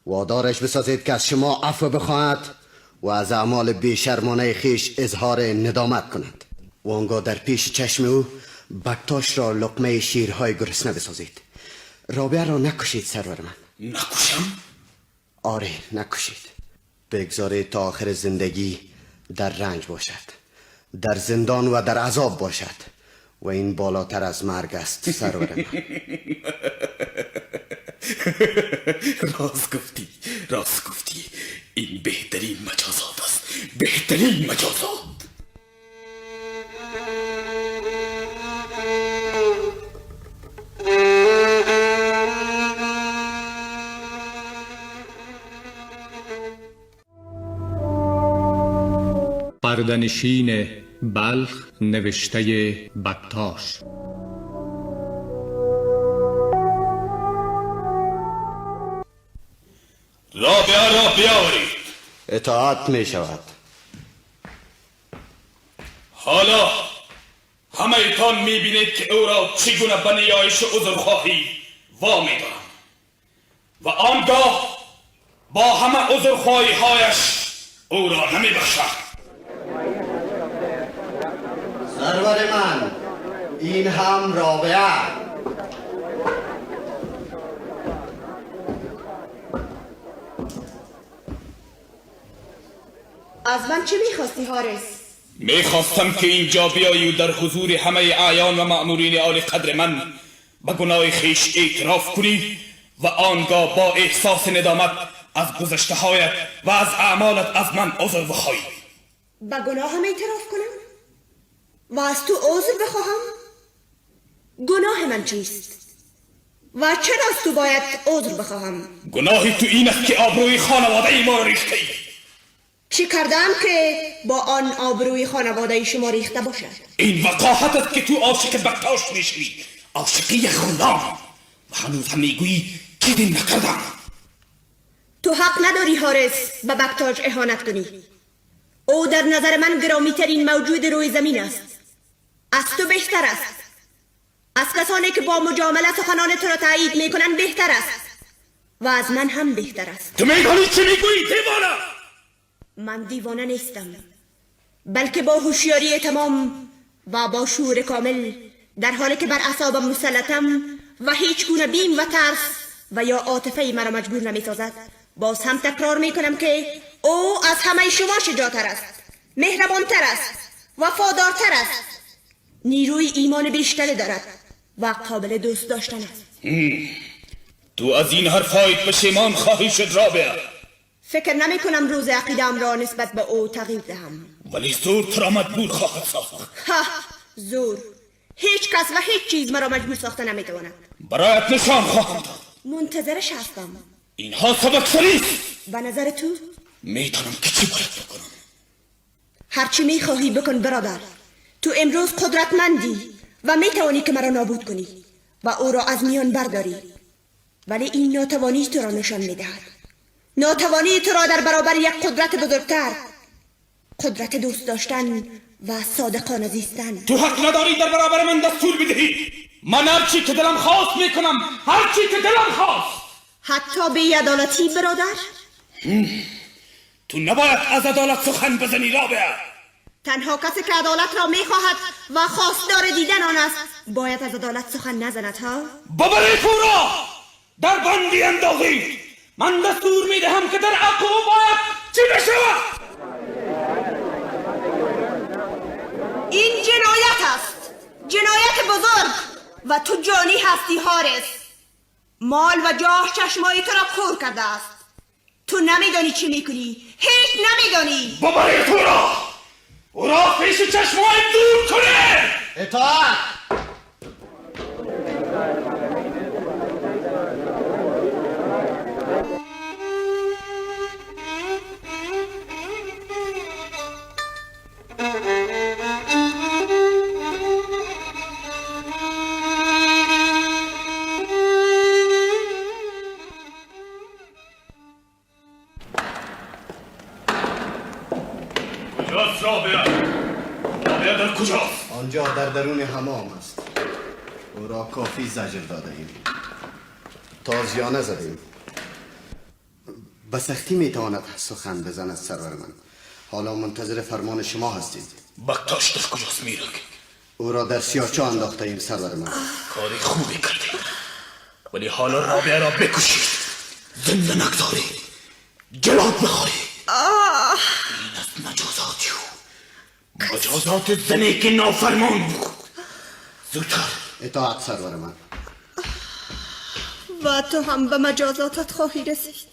وادارش بسازید که از شما عفو بخواهد و از اعمال بیشرمانه خیش اظهار ندامت کند. و آنگاه در پیش چشم او بکتاش را لقمه شیرهای گرسنه بسازید. رابعه را نکشید سرور من. نکشم؟ آره نکشید. بگذارید تا آخر زندگی در رنج باشد، در زندان و در عذاب باشد، و این بالاتر از مرگ است سرور من. راست گفتی. این بهترین مجازات است، بهترین مجازات. پردنشین بلخ نوشته بکتاش. رابعه را بیاورید. اطاعت می شود. حالا همه ایتان می بینید که او را چگونه به نیایش عذرخواهی وامی دارم و آنگاه با همه عذرخواهی هایش او را نمی بخشم. سرور من، این هم رابعه. از من چه میخواستی حارس؟ میخواستم که اینجا بیایی و در حضور همه اعیان و مأمورین عالی قدر من به گناه خیش اعتراف کنی و آنگاه با احساس ندامت از گذشته هایت و از اعمالت از من عذر بخواهی. به گناهم اعتراف کنم؟ و از تو عذر بخواهم؟ گناه من چیست؟ و چرا از تو باید عذر بخواهم؟ گناهی تو این است که آبروی خانواده ای ما را ریخته ای. چی کردم که با آن آبروی خانواده شما ریخته باشد؟ این وقاحت است که تو عاشق بکتاش میشوی، عاشقی غلام، و هنوز هم میگویی که دین نکردم. تو حق نداری حارس به بکتاش اهانت کنی. او در نظر من گرامی ترین موجود روی زمین است. از تو بهتر است. از کسانی که با مجامله سخنان تو را تایید میکنن بهتر است و از من هم بهتر است. تو میدانی چی میگویی دیوانه؟ من دیوانه نیستم. بلکه با هوشیاری تمام و با شعور کامل، در حالی که بر اعصابم مسلطم و هیچ گونه بیم و ترس و یا عاطفه مرا مجبور نمی سازد، باز هم تکرار می کنم که او از همه شما شجاعتر است، مهربانتر است، وفادارتر است، نیروی ایمان بیشتری دارد و قابل دوست داشتن است. تو از این حرفایت پشیمان خواهی شد رابعه. فکر نمی کنم روز عقیده‌ام را نسبت به او تغییر دهم. ولی زور تو را مجبور خواهد ساخت. ها، زور. هیچ کس و هیچ چیز مرا مجبور ساخته نمی تواند. برایت نشان خواهم داد. منتظرش هستم. اینها سبکسری است. به نظر تو؟ میتونم که چی باید بکنم؟ هرچی میخواهی بکن برادر. تو امروز قدرتمندی و میتوانی که مرا نابود کنی و او را از میان برداری، ولی این ناتوانی تو را نشان میدهد. ناتوانی تو را در برابر یک قدرت بزرگتر، قدرت دوست داشتن و صادقانه زیستن. تو حق نداری در برابر من دستور بدهی. من هرچی که دلم خواست میکنم، هرچی که دلم خواست. حتی بی‌عدالتی برادر؟ تو نباید از عدالت سخن بزنی رابعه. تنها کسی که عدالت را میخواهد و خواستار دیدن آن است باید از عدالت سخن نزند. ها ببری تو را در بندی اندازی. من دستور میدهم که در عقب باید چی بشود. این جنایت است، جنایت بزرگ، و تو جانی هستی حارس. مال و جاه چشمای تو را کور کرده است. تو نمیدانی چی میکنی، هیچ نمیدانی. ببری تو را، او را پیش چشمای دور کنه. اطاعت. کجاست رابعه؟ رابعه در کجاست؟ آنجا در درون حمام است. او را کافی زجر داده ایم، تازیانه زدیم. به سختی میتواند سخن بزند سرور من. حالا منتظر فرمان شما هستیم. بکتاش در کجاست میرک؟ او را در سیاهچه انداخته ایم سرور من. کاری خوبی کردی، ولی حالا رابعه را بکشید، زنده نگذاری، جلاد بخوری. این است مجازاتی او، مجازات زنی که نافرمان بود. زودتر. اطاعت سرور من. و تو هم به مجازاتت خواهی رسید.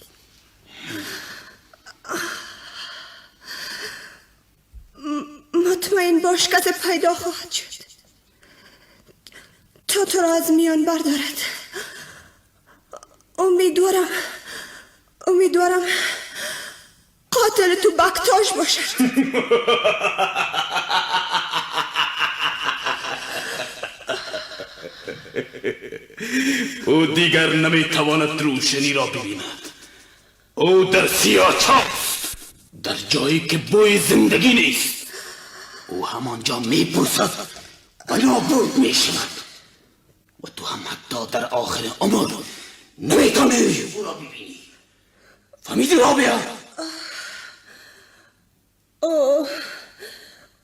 مطمئن باش کسی پیدا خواهد شد تا تو را از میان بردارد. امیدوارم قاتل تو بکتاش باشد. او دیگر نمیتواند روشنی را ببیند. او در سیاه‌چاست، در جایی که بوی زندگی نیست. او همانجا میپوسد و نابود میشود و تو هم حتی در آخر عمر نمیتونی او را ببینی. فهمیدی رابعه؟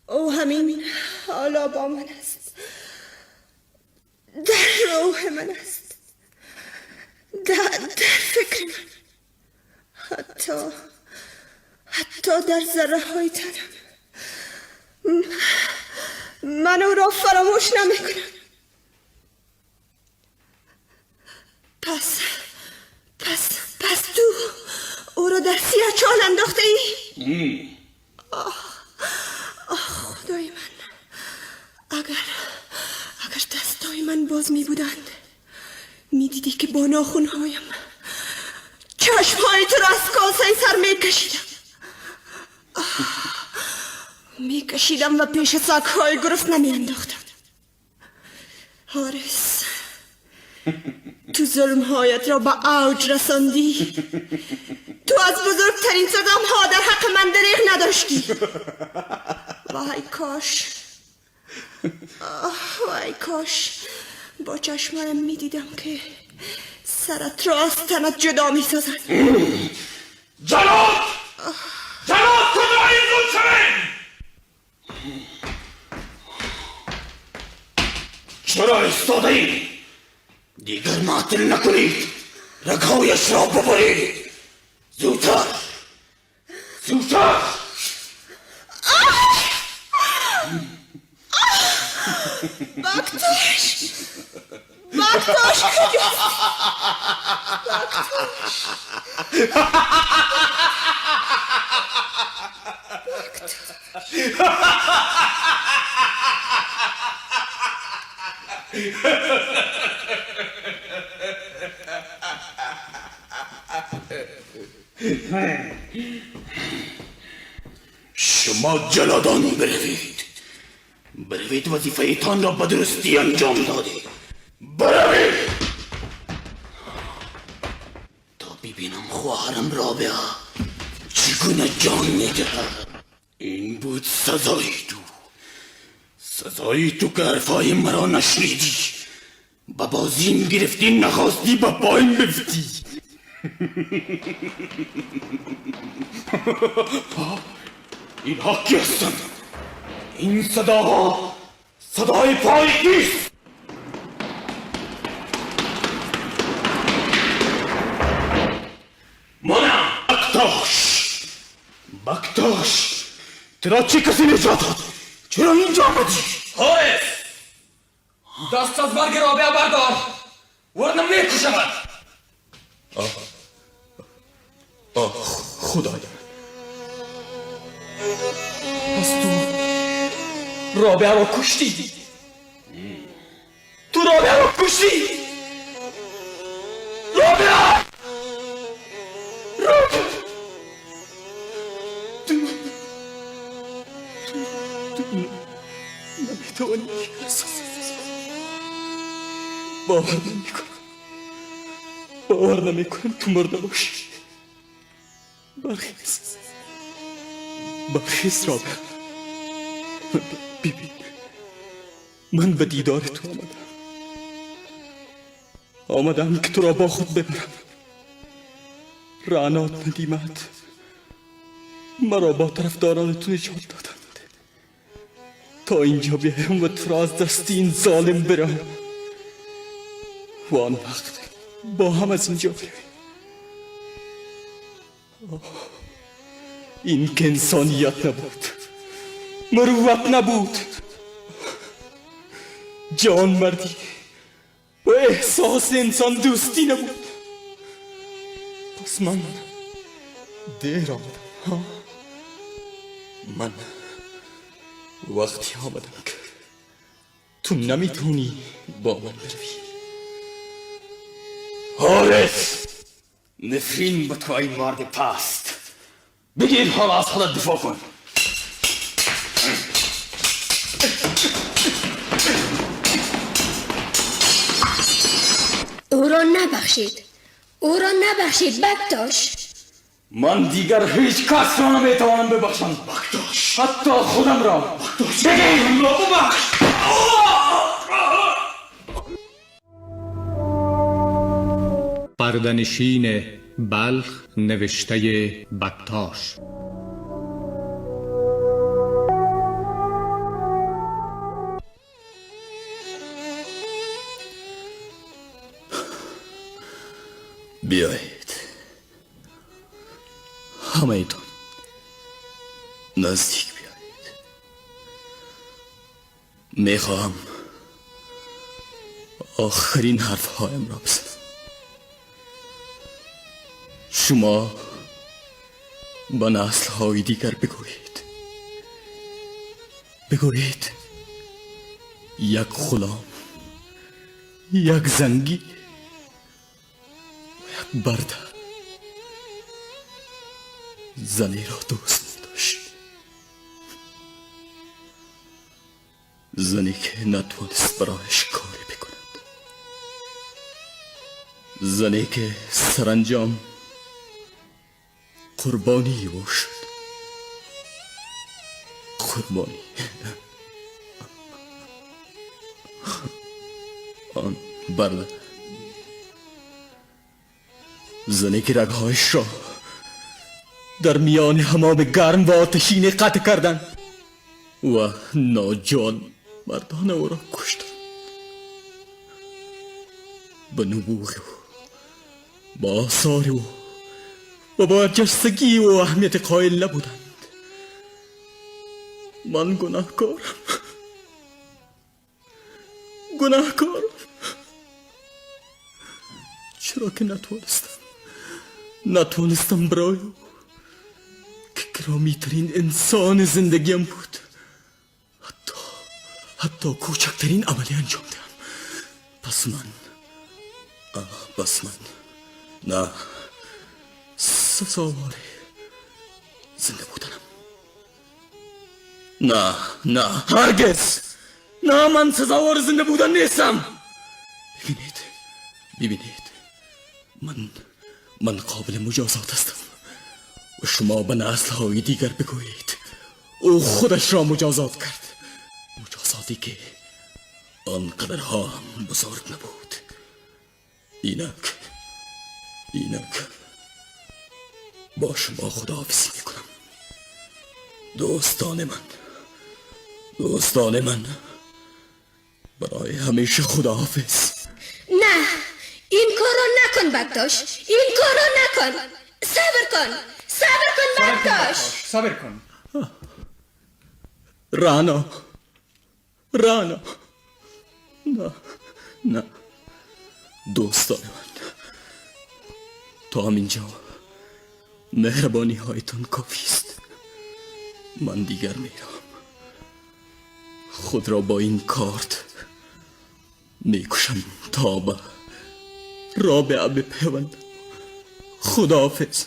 او همین حالا با من است، در روح من است، در فکر من، حتی در ذره های تنم. من او را فراموش نمی کنم. پس تو او را در سیاه‌چال انداخته ای؟ خدای من، اگر دستای من باز می بودند می دیدی که با ناخونهایم چشمهای تو را از کاسه سر می کشیدم و پیش سگ‌های گرسنه می انداختم. حارس، تو ظلمهایت را به اوج رساندی. تو از بزرگترین ستم‌ها در حق من دریغ نداشتی. وای کاش با چشمایم می دیدم که سرت را از تنت جدا می سازد. جلاد کجایی زود شوین؟ چرا ایستاده ای؟ دیگر معطل نکنید، رگهایش را ببرید. زودتر زودتر. بکتاش بکتاش کجاست؟ شما جلادانی بروید وظیفه ایتان را به درستی انجام دادید. بروید تا ببینم خواهرم رابعه چگونه جان میدهد. این بود سزای تو که حرفای مرا نشنیدی، به بازیم گرفتی، نخواستی به پایم بفتی. اینها کی هستند؟ این صداها صدای پای کیست؟ منم بکتاش ترا چی کسی نجات داد؟ چرا اینجا آمدی؟ حارس دست از مرگ رابعه بردار ورنه میکشمت. خدایا، پس تو رابعه را کشتی؟ تو رابعه را کشتی؟ رابعه نمیتوانی باور نمیکنم تو مرده باشی. برخیز رابعه. ببین من به دیدار تو آمدم که تو را با خود ببرم. رعنات ندیمت مرا با طرفداران تو نجات دادند تا اینجا بیایم و تو را از دست این ظالم برم و آن وقت با هم از اینجا بیاییم. این که انسانیت نبود، مروت نبود، جان مردی و احساس انسان دوستی نبود. پس من دیر آمدم. من وقتی آمدم که تو نمیتونی با من بروی. حارس، نفرین به تو ای مرد پست. بگیر حالا از خودت دفاع کن. او را نبخشید بکتاش. من دیگر هیچ کس را نمیتوانم ببخشم بکتاش، حتی خودم را. بکتاش بگیر را ببخش. پردنشین بلخ، نوشته بکتاش. بیایید همه ایتان نزدیک بیایید. میخواهم آخرین حرفهایم را بزنم. شما به نسل‌های دیگر بگویید یک غلام، یک زنگی، یک برده زنی را دوست داشت، زنی که نتوانست برایش کاری بکند، زنی که سرانجام قربانی او شد. قربانی آن برده، زنی که رگهایش را در میان حمام گرم و آتشین قطع کردند و ناجان مردان او را کشتند. به نبوغ او، با آثار او و با جستگی و اهمیت قائل نبودند. من گناهکارم، گناهکارم. چرا که نتوانستم برای او که گرامی ترین انسان زندگیم بود حتی کوچکترین عملی انجام دهم. پس من نه سزاوار زنده بودنم. نه هرگز نه، من سزاوار زنده بودن نیستم. ببینید من قابل مجازات هستم و شما به نسل‌های دیگر بگویید او خودش را مجازات کرد، مجازاتی که آنقدرها هم بزرگ نبود. اینک با شما خداحافظی میکنم. دوستان من برای همیشه خداحافظ. نه، این کارو نکن بکتاش، این کارو نکن. صبر کن بکتاش. صبر کن. رانا نه دوستان من، تا همینجا مهربانی هایتان کافی است. من دیگر میرم. خود را با این کارت میکشم تا به رابعه بپیوندم. خداحافظ.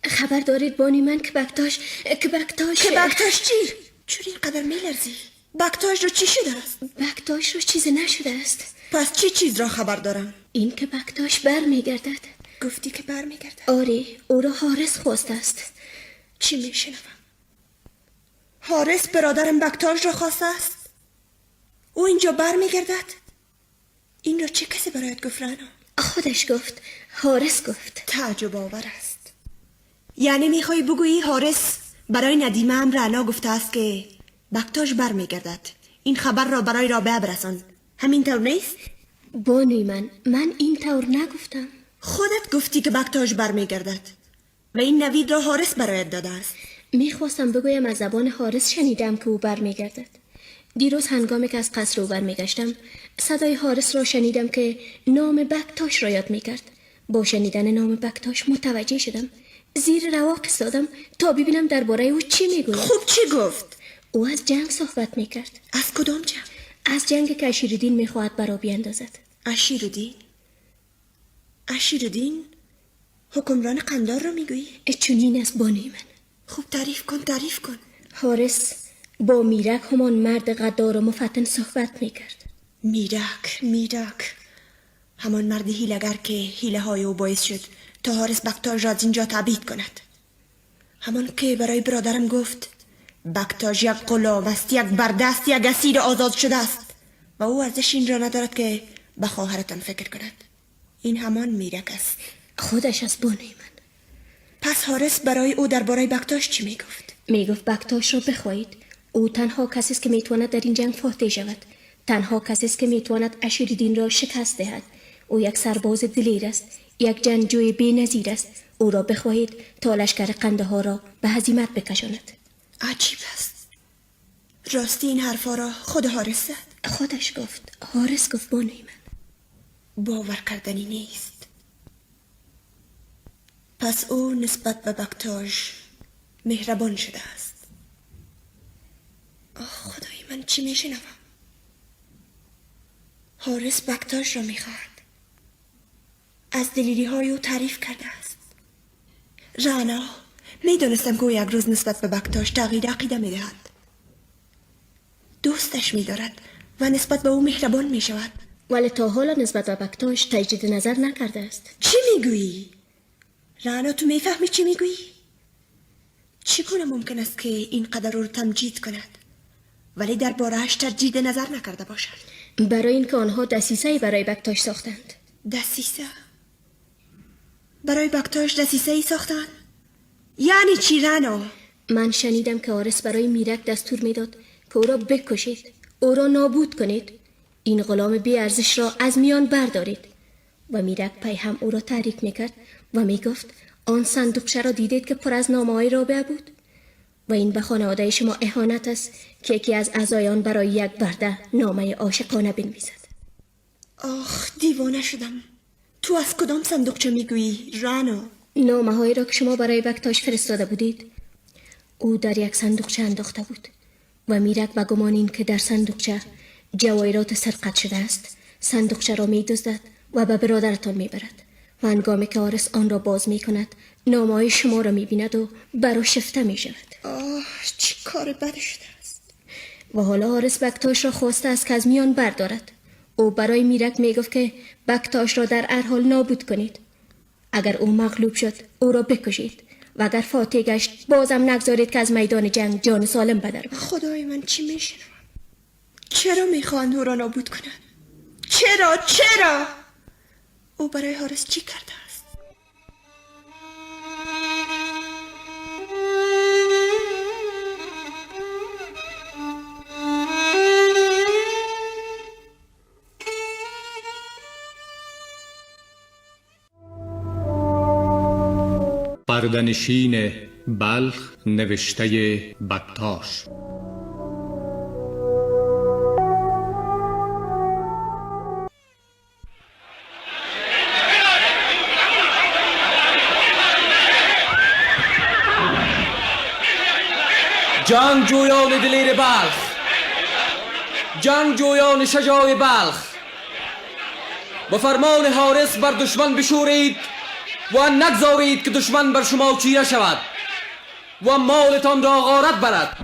خبر دارید بانی من که بکتاش چی؟ چوری اینقدر میلرزی؟ بکتاش رو چی شده است؟ بکتاش رو چیزی نشده است. پس چی چیز را خبر دارم؟ این که بکتاش برمیگردد. گفتی که برمیگردد؟ آره، او را حارس خواسته است. چی میشنوم؟ حارس برادرم بکتاش را خواسته است؟ او اینجا برمیگردد؟ این را چه کسی برایت گفت رانا؟ خودش گفت، حارس گفت. تعجب آور است. یعنی میخوای بگویی حارس برای ندیمه هم رانا گفته است که بکتاش برمیگردد؟ این خبر را برای رابعه برسان. همین طور نیست؟ بانوی من این طور نگفتم. خودت گفتی که بکتاش برمیگردد و این نوید را حارس برایت داده است. میخواستم بگویم از زبان حارس شنیدم که او برمیگردد. دیروز هنگامی که از قصر او برمیگشتم صدای حارس را شنیدم که نام بکتاش را یاد میکرد. با شنیدن نام بکتاش متوجه شدم. زیر رواق ایستادم تا ببینم درباره او چی میگوید. خب چی گفت؟ او از جنگ صحبت میکرد. از کدام جنگ؟ از جنگ که اشیرالدین میخواهد برا بیاندازد. اشیرالدین حکمران قندار را میگویی؟ چنین است بانوی من. خب تعریف کن. حارس با میرک همان مرد غدار و مفتن صحبت میکرد. میرک همان مرد هیلگر که حیله های او باعث شد تا حارس بکتاش را از اینجا تبعید کند. همان که برای برادرم گفت بکتاش یک غلام است، یک بردست، یک اسیر آزاد شده است و او ارزش این را ندارد که به خواهرتان فکر کند. این همان میرک است. خودش از بانوی من. پس حارس برای او درباره بکتاش چی میگفت؟ میگفت بکتاش را بخواهید. او تنها کسی است که میتواند در این جنگ فاتح شود. تنها کسی است که میتواند اشیرالدین را شکست دهد. او یک سرباز دلیر است، یک جنگجوی بی‌نظیر است. او را بخواهید تا لشکر قندهار را به هزیمت بکشاند. عجیب است. راستی این حرفا را خود حارس زد؟ خودش گفت. حارس گفت بانوی من. باور کردنی نیست. پس او نسبت به بکتاش مهربان شده است. خدای من چی میشنوم؟ حارس بکتاش را میخواهد. از دلیری های او تعریف کرده است. رانا میدونستم که او یک روز نسبت به بکتاش تغییر عقیده میدهد. دوستش میدارد و نسبت به او مهربان میشود. ولی تا حالا نسبت به بکتاش تجدید نظر نکرده است. چی میگویی؟ رانا تو میفهمی چی میگویی؟ چگونه ممکن است که اینقدر او رو تمجید کند ولی درباره‌اش تجدید نظر نکرده باشد؟ برای اینکه آنها دسیسه‌ای برای بکتاش ساختند. دسیسه؟ برای بکتاش دسیسه ای ساختن؟ یعنی چی رنا؟ من شنیدم که حارس برای میرک دستور میداد که او را بکشید، او را نابود کنید، این غلام بی ارزش را از میان بردارید. و میرک پی هم او را تحریک میکرد و میگفت آن صندوقچه را دیدید که پر از نامه‌های رابعه بود؟ و این به خانواده شما اهانت است که یکی از اعضای آن برای یک برده نامه عاشقانه بنویسد. آخ دیوانه شدم. تو از کدام صندوقچه میگویی رنا؟ نامه‌هایی را که شما برای بکتاش فرستاده بودید او در یک صندوقچه انداخته بود و میرک به گمان این که در صندوقچه جواهرات سرقت شده است صندوقچه را می‌دزدد و به برادرتان میبرد و هنگامی که حارس آن را باز میکند نامه‌های شما را میبیند و برآشفته میشود. آه چی کار بد شده است. و حالا حارس بکتاش را خواسته است که از میان بردارد. او برای میرک میگفت که بکتاش را در هر حال نابود کنید. اگر او مغلوب شد او را بکشید و اگر فاتح گشت بازم نگذارید که از میدان جنگ جان سالم به در برد. خدای من چی میشنوم؟ چرا میخواهند او را نابود کنند؟ چرا؟ او برای حارس چی کرده است؟ پردنشین بلخ نوشته بکتاش. جنگ جویان دلیر بلخ، جنگ جویان شجاع بلخ، با فرمان حارس بر دشمن بشورید و نگذارید که دشمن بر شما چیره شود و مالتان را غارت برد.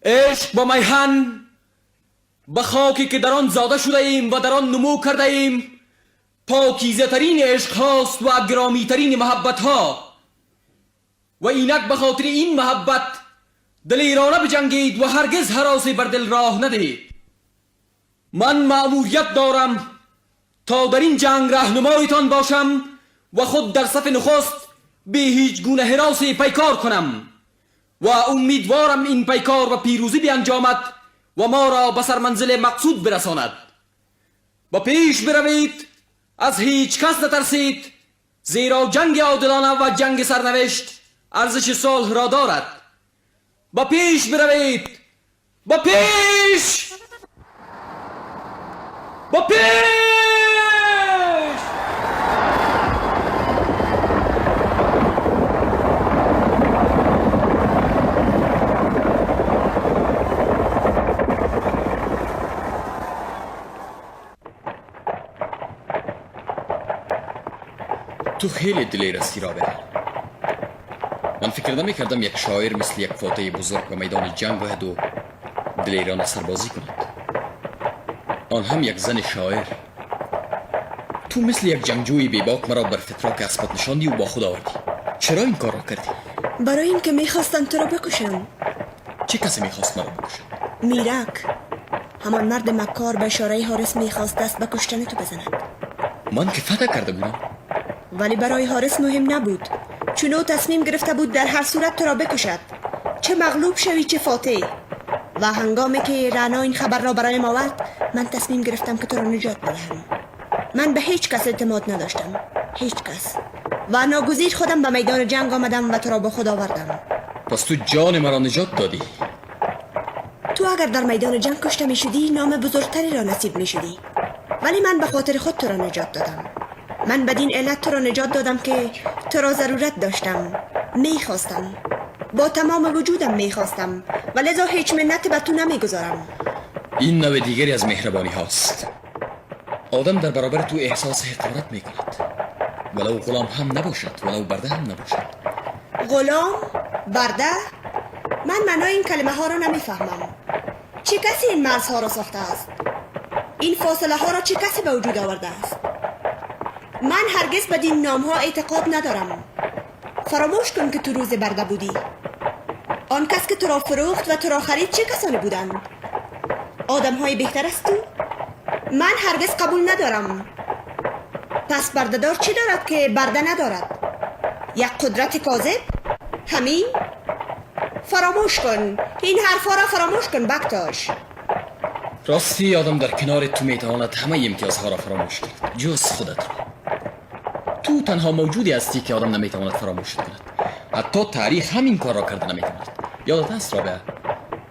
عشق با میهن، به خاکی که در آن زاده شده ایم و در آن نمو کرده ایم، پاکیزه ترین عشق هاست و گرامی ترین محبت ها. و اینک به خاطر این محبت دلیرانه بجنگید و هرگز هراسی بر دل راه ندهید. من مأموریت دارم تا در این جنگ راهنمایتان باشم و خود در صف نخست به هیچ گونه هراسی پیکار کنم و امیدوارم این پیکار و پیروزی بیانجامد و ما را به سرمنزل مقصود برساند. با پیش بروید، از هیچ کس نترسید، زیرا جنگ عادلانه و جنگ سرنوشت ارزش صلح را دارد. با پیش بروید، با پیش، با پیش. تو خیلی دلیر هستی رابعه. من فکر نمی‌کردم یک شاعر مثل یک فاتح بزرگ به میدان جنگ باید و دلیرانه سربازی کند، آن هم یک زن شاعر. تو مثل یک جنگجوی بیباک مرا بر فتراک اسبت نشاندی و با خود آوردی. چرا این کار را کردی؟ برای اینکه میخواستن تو را بکشن. چه کسی میخواست مرا بکشد؟ میرک، همان مرد مکار به اشاره حارس میخواست دست به کشتن تو بزند. من که فتح کرده بودم. ولی برای حارس مهم نبود، چون او تصمیم گرفته بود در هر صورت تو را بکشد، چه مغلوب شوی چه فاتح. و هنگامی که رنا این خبر را برایم آورد، من تصمیم گرفتم که تو را نجات بدهم. من به هیچ کس اعتماد نداشتم، هیچ کس، و ناگزیر خودم به میدان جنگ آمدم و تو را با خود آوردم. پس تو جان مرا نجات دادی؟ تو اگر در میدان جنگ کشته می شدی نام بزرگتری را نصیب می شدی، ولی من به خاطر خود تو را نجات دادم. من بدین علت تو را نجات دادم که تو را ضرورت داشتم، میخواستم، با تمام وجودم میخواستم و لذا هیچ منت به تو نمیگذارم. این نوع دیگری از مهربانی هاست. آدم در برابر تو احساس حقارت میکند، ولو غلام هم نباشد، ولو برده هم نباشد. غلام؟ برده؟ من معنای این کلمه ها را نمیفهمم. چه کسی این مرزها را ساخته است؟ این فاصله ها را چه کسی به وجود آورده است؟ من هرگز به این نام ها اعتقاد ندارم. فراموش کن که تو روز برده بودی. آن کس که تو را فروخت و تو را خرید چه کسانی بودند؟ آدم های بهتر است تو؟ من هرگز قبول ندارم. پس بردهدار چی دارد که برده ندارد؟ یک قدرت کاذب؟ همین؟ فراموش کن. این حرفا را فراموش کن بکتاش. راستی آدم در کنار تو میتواند همه امتیازها را فراموش کرد جز خودت را. تو تنها موجودی هستی که آدم نمیتواند فراموش کند. حتی تاریخ همین کار را کرده نمیتواند. یادت هست رابعه؟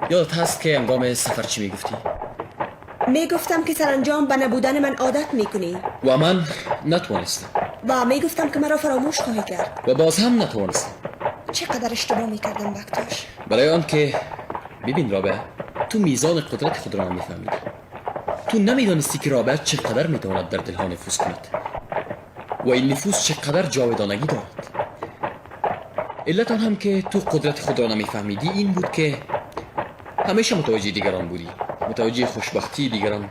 یادت هست که هنگام سفر چی میگفتی؟ میگفتم که سرانجام به نبودن من عادت میکنی و من نتوانستم و میگفتم که مرا فراموش خواهی کرد و باز هم نتوانستم. چقدر اشتباه میکردم بکتاش. برای آن که ببین رابعه، تو میزان قدرت خود را نمیفهمیدی. تو نمیدانستی که رابعه چقدر میتواند در دلها نفوذ کند و این نفوذ چقدر جاودانگی دارد. علت آن هم که تو قدرت خود را نمیفهمیدی این بود که همیشه متوجه دیگران بودی، متوجه خوشبختی دیگران،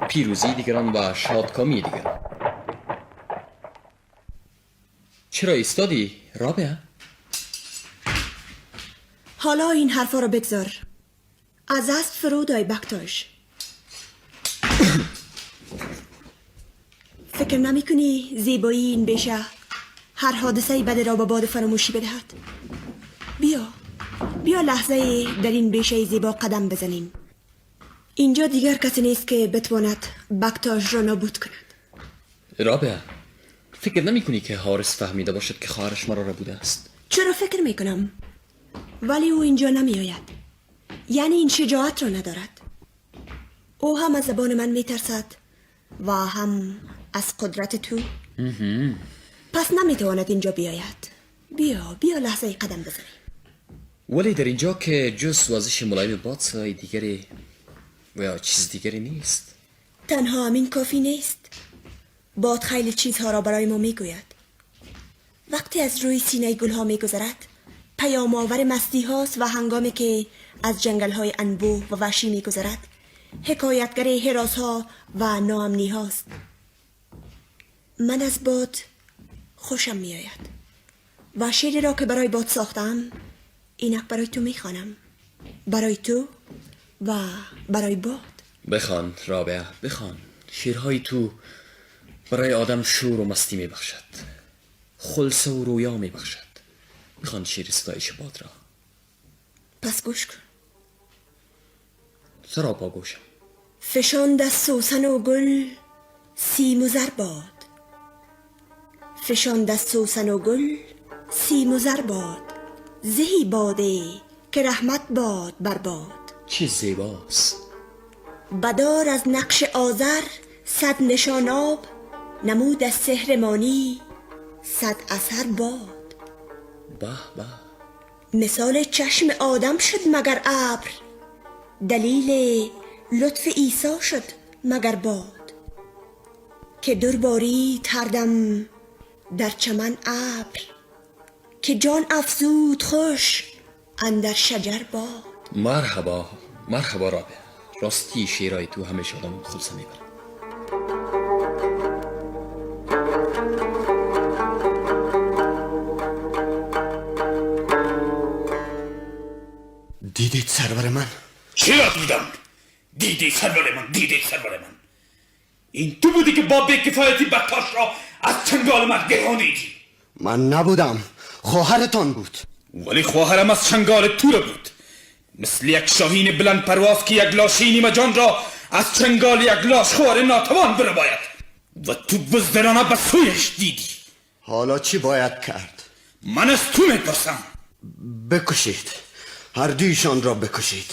پیروزی دیگران و شادکامی دیگران. چرا ایستادی رابعه؟ حالا این حرفا رو بگذار. از دست فرود آی بکتاش. فکر نمی کنی زیبایی این بیشه هر حادثه بده را به باد فراموشی بدهد؟ بیا لحظه در این بیشه زیبا قدم بزنیم. اینجا دیگر کسی نیست که بتواند بکتاش را نابود کند. رابعه، فکر نمی کنی که حارس فهمیده باشد که خواهرش مرا را بوده است؟ چرا فکر می کنم؟ ولی او اینجا نمی آید. یعنی این شجاعت را ندارد. او هم از زبان من می ترسد و هم از قدرت تو. پس نمی تواند اینجا بیاید. بیا لحظه قدم بزنیم. ولی در اینجا که جز سوازش ملایم باد صدای دیگری و یا چیز دیگری نیست. تنها همین کافی نیست. باد خیلی چیزها را برای ما می گوید. وقتی از روی سینه گلها می گذرد پیام آور مستی هاست و هنگامی که از جنگل های انبوه و وحشی می گذرد حکایتگر هراس ها و ناامنی هاست. من از باد خوشم می آید و شعری را که برای باد ساختم اینک برای تو می خوانم. برای تو و برای باد. بخوان رابعه، بخوان. شعرهای تو برای آدم شور و مستی می بخشد، خلصه و رویا می بخشد. بخوان شعر ستایش باد را. پس گوش کن. سراپا گوشم. فشاند از سوسن و گل سیم و زر باد. فشاند از سوسن و گل سیم و زر باد. زهی باده که رحمت باد بر باد. چه زیباست. بدار از نقش آذر صد نشاناب. نمود از سحر مانی صد اثر باد. به به. مثال چشم آدم شد مگر ابر. دلیل لطف عیسی شد مگر باد. که درباری تردم در چمن ابر. که جان افزود خوش اندر شجر باد. مرحبا رابعه. راستی شعرهای تو همیشه آدم خلصه میبره. دیدید سرور من؟ چی را دیدم؟ دیدی سرور من. این تو بودی که با بی‌کفایتی بکتاش را از چنگال من گرانیدی. من نبودم، خواهرتان بود. ولی خواهرم از چنگال تو را بود. مثل یک شاهین بلند پرواز که یک لاشی نیمه جان را از چنگال یک لاشخوار ناتوان برباید و تو بزدلانه به سویش دیدی. حالا چی باید کرد؟ من از تو میپرسم. بکشید، هر دویشان را بکشید.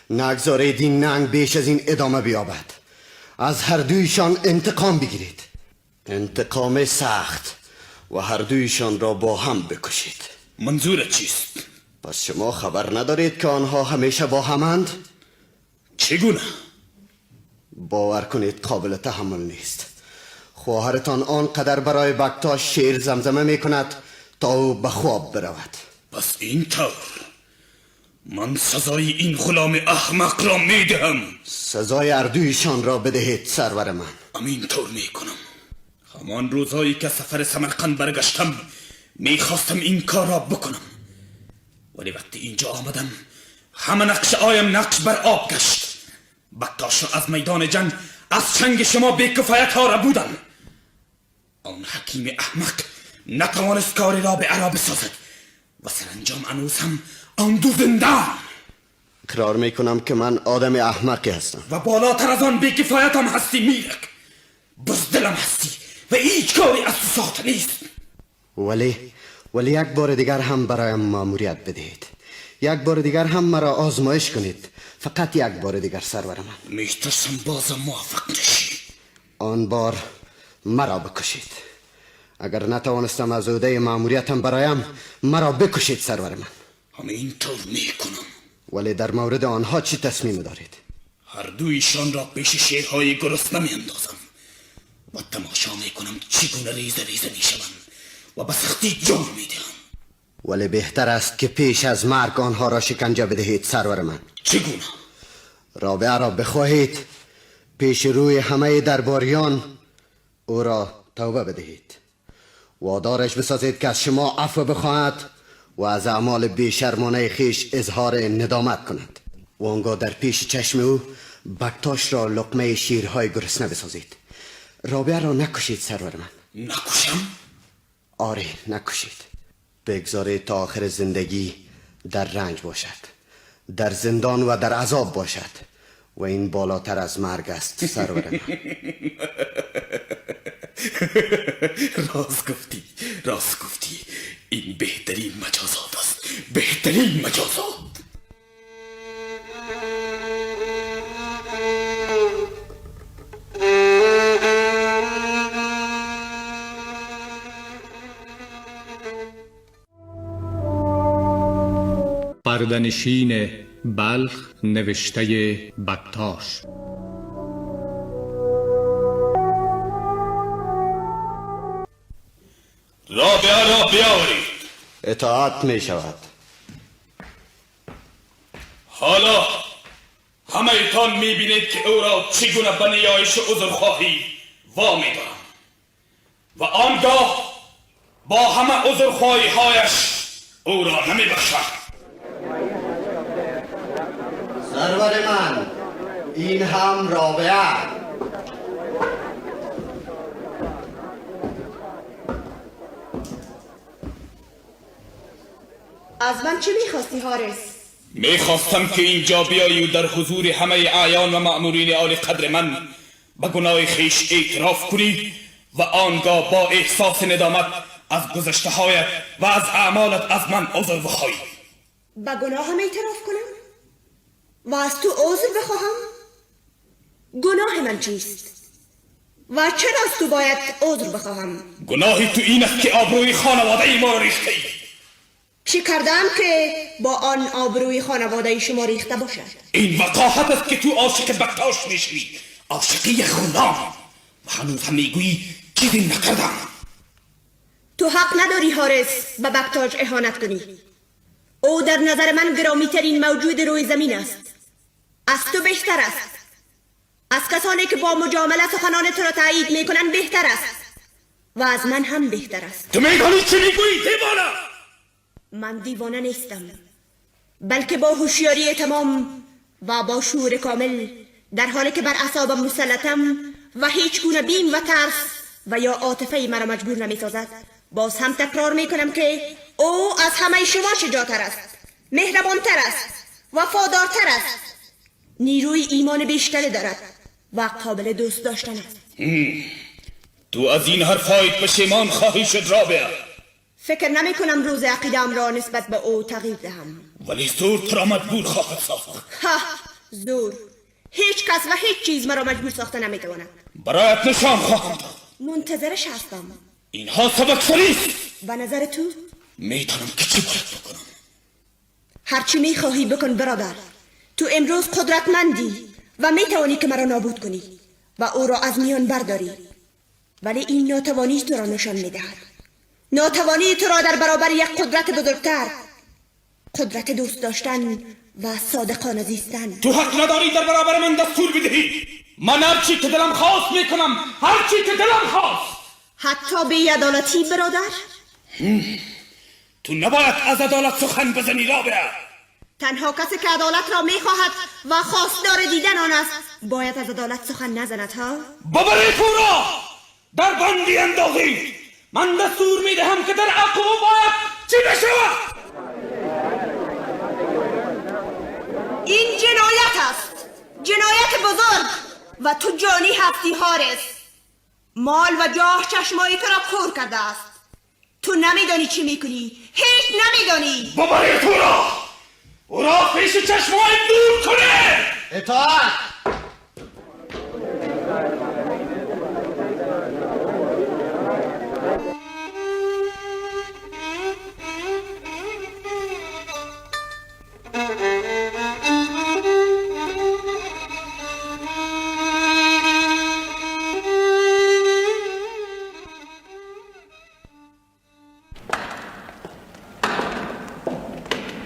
نگذارید این ننگ بیش از این ادامه بیابد. از هر دویشان انتقام بگیرید، انتقام سخت، و هر دویشان را با هم بکشید. منظورت چیست؟ پس شما خبر ندارید که آنها همیشه با همند؟ چگونه؟ باور کنید قابل تحمل نیست. خواهرتان آنقدر برای بکتاش شعر زمزمه می کند تا او به خواب برود. پس این طور من سزای این غلام احمق را میدهم. سزای اردویشان را بدهید سرور من. همین طور میکنم. همان روزهایی که سفر سمرقند برگشتم میخواستم این کار را بکنم، ولی وقتی اینجا آمدم همه نقش آیم نقش بر آب گشت. بکتاش را از میدان جنگ از چنگ شما بی‌کفایت ها را بودم. آن حکیم احمق نتوانست کاری را به عرا بسازد و سرانجام هنوز هم آن دو زندان. اقرار میکنم که من آدم احمقی هستم و بالاتر از آن بی‌کفایت هم هستی میرک. بزدلم هستی و هیچ کاری از تو ساخته نیست. ولی یک بار دیگر هم برایم مأموریت بدهید. یک بار دیگر هم مرا آزمایش کنید. فقط یک بار دیگر سرور من. میترسم بازم موفق نشی. آن بار مرا بکشید. اگر نتوانستم از عهده مأموریتم برایم، مرا بکشید سرور من. همین طور میکنم. ولی در مورد آنها چی تصمیم دارید؟ هر دویشان را پیش شیرهای گرسنه میاندازم و تماشا میکنم چگونه ریزه ریزه میشوند و به سختی جان میدهم. ولی بهتر است که پیش از مرگ آنها را شکنجه بدهید سرور من. چگونه؟ رابعه را بخواهید پیش روی همه درباریان او را توبه بدهید. وادارش بسازید که از شما عفو بخواهد و از اعمال بیشرمانه خیش اظهار ندامت کند. و آنگاه در پیش چشم او بکتاش را لقمه شیرهای گرسنه بسازید. رابعه را نکشید سرور من. نکشم؟ آره نکشید. بگذارید تا آخر زندگی در رنج باشد، در زندان و در عذاب باشد و این بالاتر از مرگ است سرور من. راست گفتی. این بهترین مجازات است. بهترین مجازات. پردنشین بلخ نوشته بکتاش. رابعه را بیاورید. اطاعت می شود. حالا همه ایتان می بینید که او را چگونه به نیایش عذرخواهی وامی دارم و آنگاه با همه عذرخواهی هایش او را نمی بخشم. سرور من، این هم رابعه. از من چه میخواستی حارس؟ میخواستم که اینجا بیایی و در حضور همه اعیان و مأمورین عالی قدر من به گناه خیش اعتراف کنی و آنگاه با احساس ندامت از گذشته هایت و از اعمالت از من عذر بخواهی. به گناهم اعتراف کنم؟ و از تو عذر بخواهم؟ گناه من چیست؟ و چرا از تو باید عذر بخواهم؟ گناهی تو این است که آبروی خانواده ای ما را ریخته ای. چی کردم که با آن آبروی خانواده شما ریخته باشد؟ این وقاحت است که تو عاشق بکتاش میشوی، عاشقی غلام، و هنوز هم میگویی چیزی نکردم. تو حق نداری حارس به بکتاش اهانت کنی. او در نظر من گرامی ترین موجود روی زمین است. از تو بهتر است. از کسانی که با مجامله سخنان تو را تایید میکنن بهتر است و از من هم بهتر است. تو میدانی چی میگویی دیوانه؟ من دیوانه نیستم، بلکه با هوشیاری تمام و با شعور کامل در حالی که بر اعصابم مسلطم و هیچ گونه بیم و ترس و یا عاطفه مرا مجبور نمیسازد باز هم تکرار میکنم که او از همه شما شجاعتر است، مهربانتر است، وفادارتر است، نیروی ایمان بیشتری دارد و قابل دوست داشتن است. تو از این حرفایت پشیمان خواهی شد رابعه. فکر نمی کنم روز عقیده‌ام را نسبت به او تغییر دهم. ولی زور تو را مجبور خواهد ساخت. زور؟ هیچ کس و هیچ چیز مرا مجبور ساخته نمیتواند. برایت نشان خواهم داد. منتظرش هستم. اینها سبکسری است. به نظر تو؟ میتونم که چی باید بکنم؟ هرچی میخواهی بکن برادر. تو امروز قدرتمندی و میتوانی که مرا نابود کنی و او را از میان برداری، ولی این ناتوانی تو را نشان میدهد. ناتوانی تو را در برابر یک قدرت بزرگتر، قدرت دوست داشتن و صادقانه زیستن. تو حق نداری در برابر من دستور بدهی. من هر چی که دلم خواست میکنم، هر چی که دلم خواست. حتی بی‌عدالتی برادر؟ تو نباید از عدالت سخن بزنی رابعه. تنها کسی که عدالت را میخواهد و خواستار دیدن آن است باید از عدالت سخن نزند ها؟ ببرید او را در بندی اندازید. من دستور میدهم که در عقب باید چی بشود. این جنایت است، جنایت بزرگ و تو جانی هستی حارس. مال و جاه چشمایی تو را کور کرده است. تو نمیدانی چی میکنی، هیچ نمیدانی. ببرید او را پیش چشمای دور کنه. اطاعت.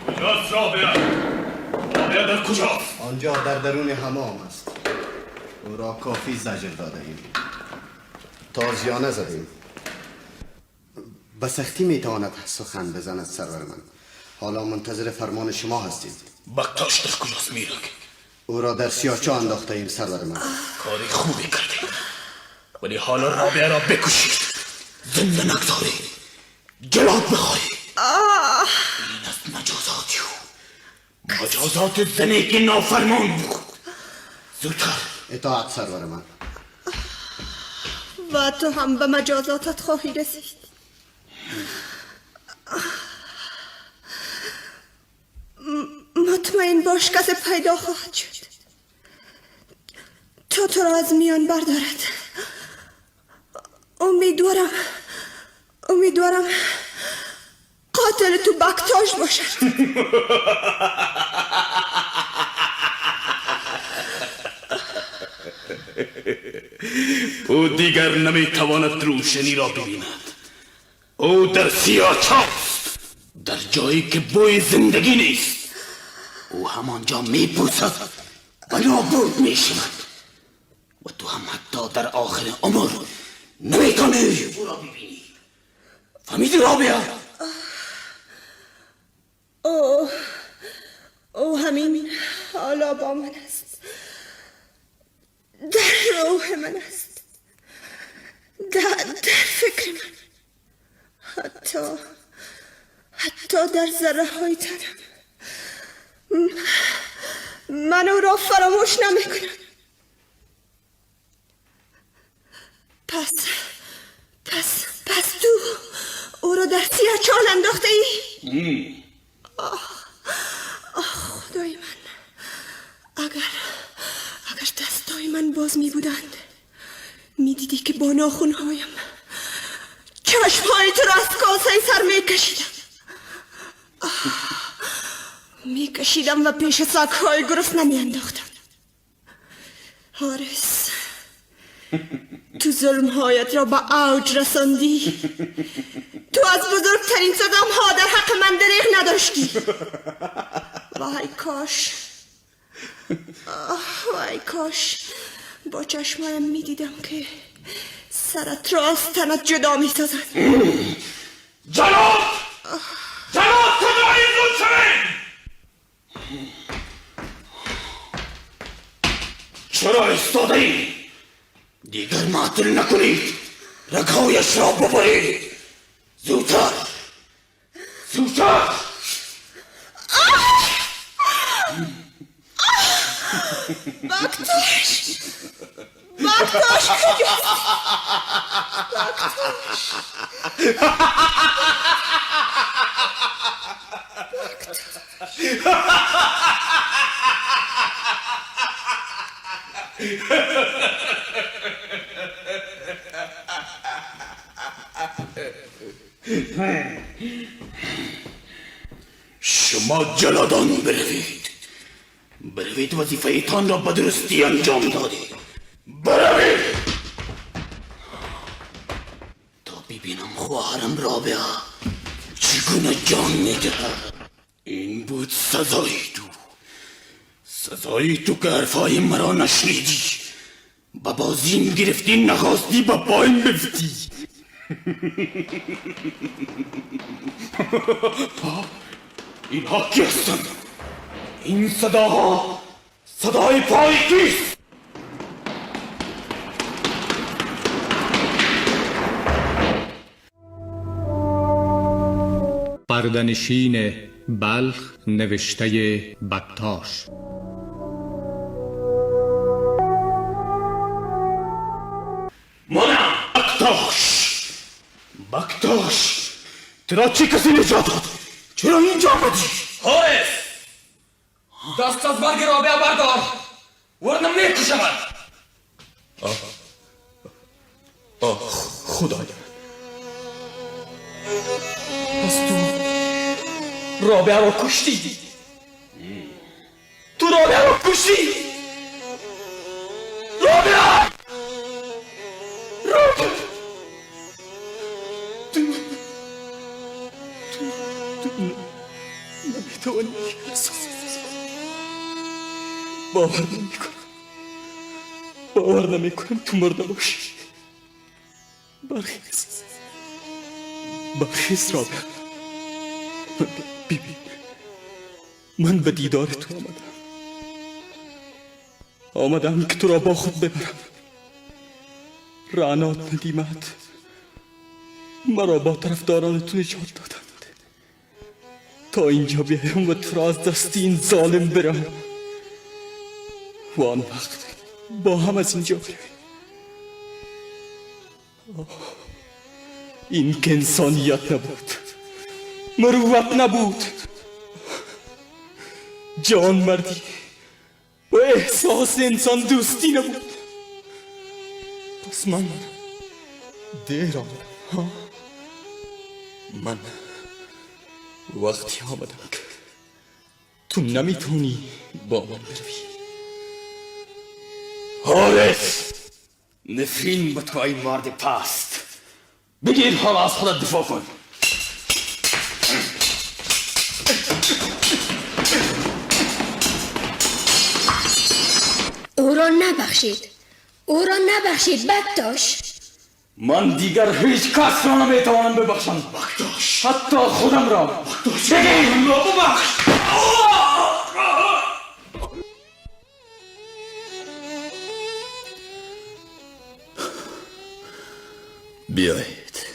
کجاست رابعه در کجاست؟ آنجا در درون حمام است. او را کافی زجر داده ایم، تازیانه زدیم. به سختی میتواند سخن بزند سرور من. حالا منتظر فرمان شما هستیم. بکتاش در کجاست میرک؟ او را در سیاهچه انداخته ایم سرور من. کاری خوبی کردی، ولی حالا رابعه را بکشید، زنده نگذاری، جلاد بخواهی. این است مجازاتی او، مجازات زنی که نافرمان بود. زودتر. اطاعت سرور من. و تو هم به مجازاتت خواهی رسید. مطمئن باش کسی پیدا خواهد شد تا تو را از میان بردارد. امیدوارم قاتل تو بکتاش باشد. او دیگر نمیتواند روشنی را ببیند. او در سیاه‌چاست، در جایی که بوی زندگی نیست. او همانجا میپوسد و نابود میشود و تو هم حتی در آخر عمر نمیتونی او را ببینی. فهمیدی رابعه؟ او همین حالا با من است، در روح من است، در فکر من، حتی در ذره های تنم. من او را فراموش نمی کنم. پس تو او را در سیاهچال انداخته ای؟ خدای من، اگر دستای من باز می بودند می دیدی که با ناخونهایم چشمهای تو را از کاسه سر می کشیدم و پیش سگ‌های گرسنه می انداختم. حارس، تو ظلمهایت را به اوج رساندی. تو از بزرگترین ستم‌ها در حق من دریغ نداشتی. وای کاش با چشمایم می دیدم که سرت را از تنت جدا می سازد. جلاد کجایی زود شوید؟ چرا ایستاده ای؟ دیگر معطل نکنید، رگهایش را ببرید. زودتر. بکتاش کجاست؟ شما جلادان بروید وظیفه ایتان را به درستی انجام دادید. بروید تا ببینم خواهرم رابعه چگونه جان میدهد. این بود سزای تو. سزای تو که حرفای مرا نشنیدی، با بازیم گرفتی، نخواستی با پایم بفتی. اینها کی هستند؟ این صداها صدای پای کیست؟ پردنشین بلخ نوشته بکتاش. منم بکتاش ترا چی کسی نجات داد؟ چرا اینجا آمدی؟ حارس دست از برگ رابعه بردار ورنه میکشمت. خدایا، پس تو رابعه را کشتی؟ تو رابعه را کشتی؟ رابعه نمیتوانی باور نمیکنم تو مرده باشی. برخیز رابعه، ببین من به دیدار تو آمدم که تو را با خود ببرم. رعنات ندیمت مرا با طرفداران تو نجات دادند تا اینجا بیایم و تو را از دست این ظالم برم و آن وقت با هم از اینجا بیاییم. این که انسانیت نبود، مروت نبود، جان مردی و احساس انسان دوستی نبود. پس من دیر آمدم. من وقتی آمدم که تو نمیتونی با من بروی. حارس نفرین به تو ای مرد پست، بگیر حالا از خودت دفاع کن. او را نبخشید بکتاش. من دیگر هیچ کس را نمیتوانم ببخشم، حتی خودم را. بگیر را ببخش. بیایید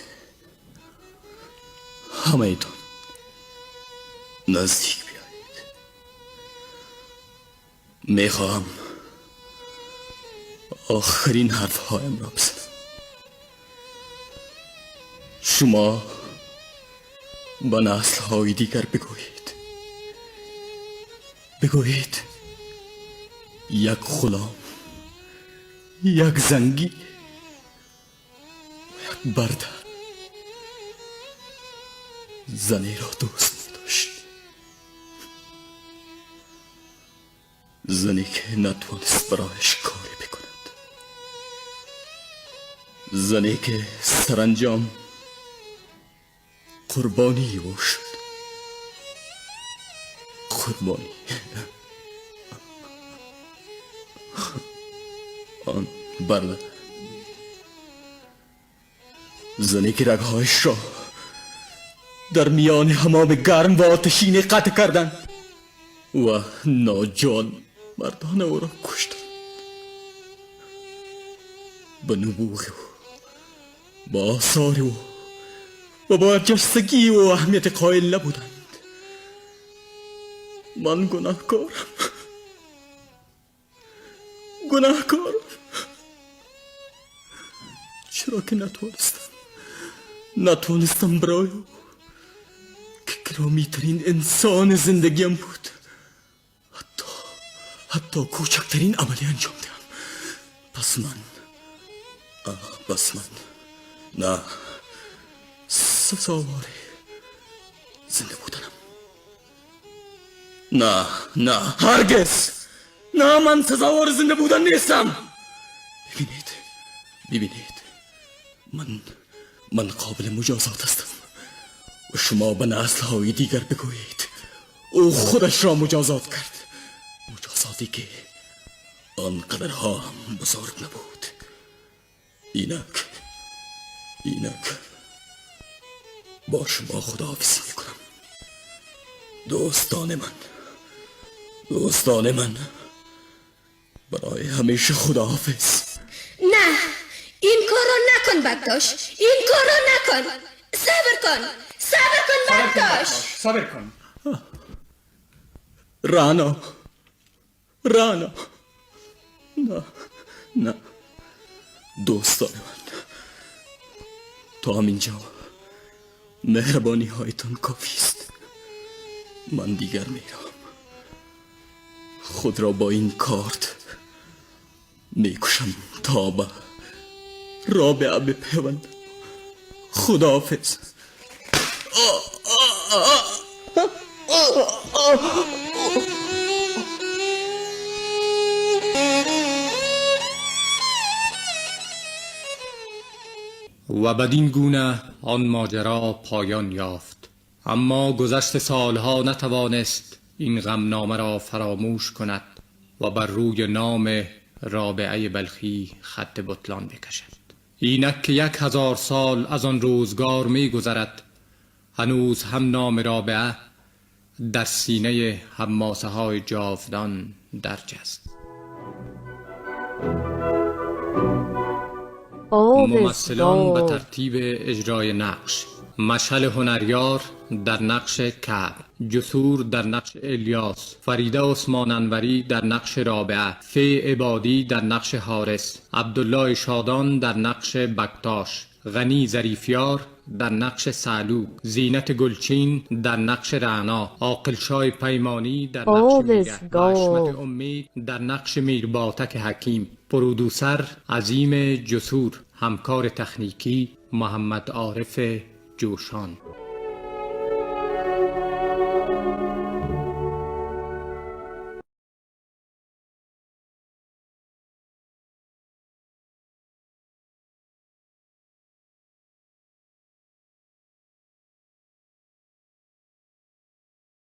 همه ایتان نزدیک بیایید. میخواهم آخرین حرفهایم را بزنم. شما به نسل‌های دیگر بگویید یک غلام، یک زنگی، یک برده زنی را دوست داشت، زنی که نتوانست برایش کاری بکند، زنی که سرانجام قربانی او شد. قربانی آن برده، زنی که رگهایش را در میان حمام گرم و آتشین قطع کردند و ناجان مردان او را کشتند. به نبوغ او، با آثار او و با جستگی و اهمیت قائل نبودند. من گناهکارم. چرا که نتوانستم برای او که گرامی‌ترین انسان زندگیم بود حتی کوچکترین عملی انجام دهم. پس من نه سزاوار زنده بودنم. نه هرگز نه، من سزاوار زنده بودن نیستم. ببینید من قابل مجازات هستم و شما به نسل‌های دیگر بگویید او خودش را مجازات کرد، مجازاتی که آنقدرها هم بزرگ نبود. اینک با شما خداحافظی میکنم. دوستان من برای همیشه خداحافظ. نه، این کارو نکن بکتاش، این کارو نکن. صبر کن بکتاش. صبر کن. رانا نه دوستان من، تا همینجا مهربانی هایتان کافی است. من دیگر میرم. خود را با این کارت میکشم تا به رابعه بپیوندم. خداحافظ. و بدین گونه آن ماجرا پایان یافت. اما گذشت سالها نتوانست این غمنامه را فراموش کند و بر روی نام رابعه بلخی خط بطلان بکشد. اینک که 1000 سال از آن روزگار می گذرد، هنوز هم نام رابعه در سینه حماسه های جاودان درج است. ممثلان به ترتیب اجرای نقش: مشعل هنریار در نقش کعب، جسور در نقش الیاس، فریده عثمان انوری در نقش رابعه، فی عبادی در نقش حارس، عبدالله شادان در نقش بکتاش، غنی ظریفیار در نقش سعلو، زینت گلچین در نقش رعنا، عاقلشاه پیمانی در نقش میگه و حشمت امید در نقش میرباتک حکیم. پرودوسر عظیم جسور، همکار تکنیکی محمد عارف جوشان.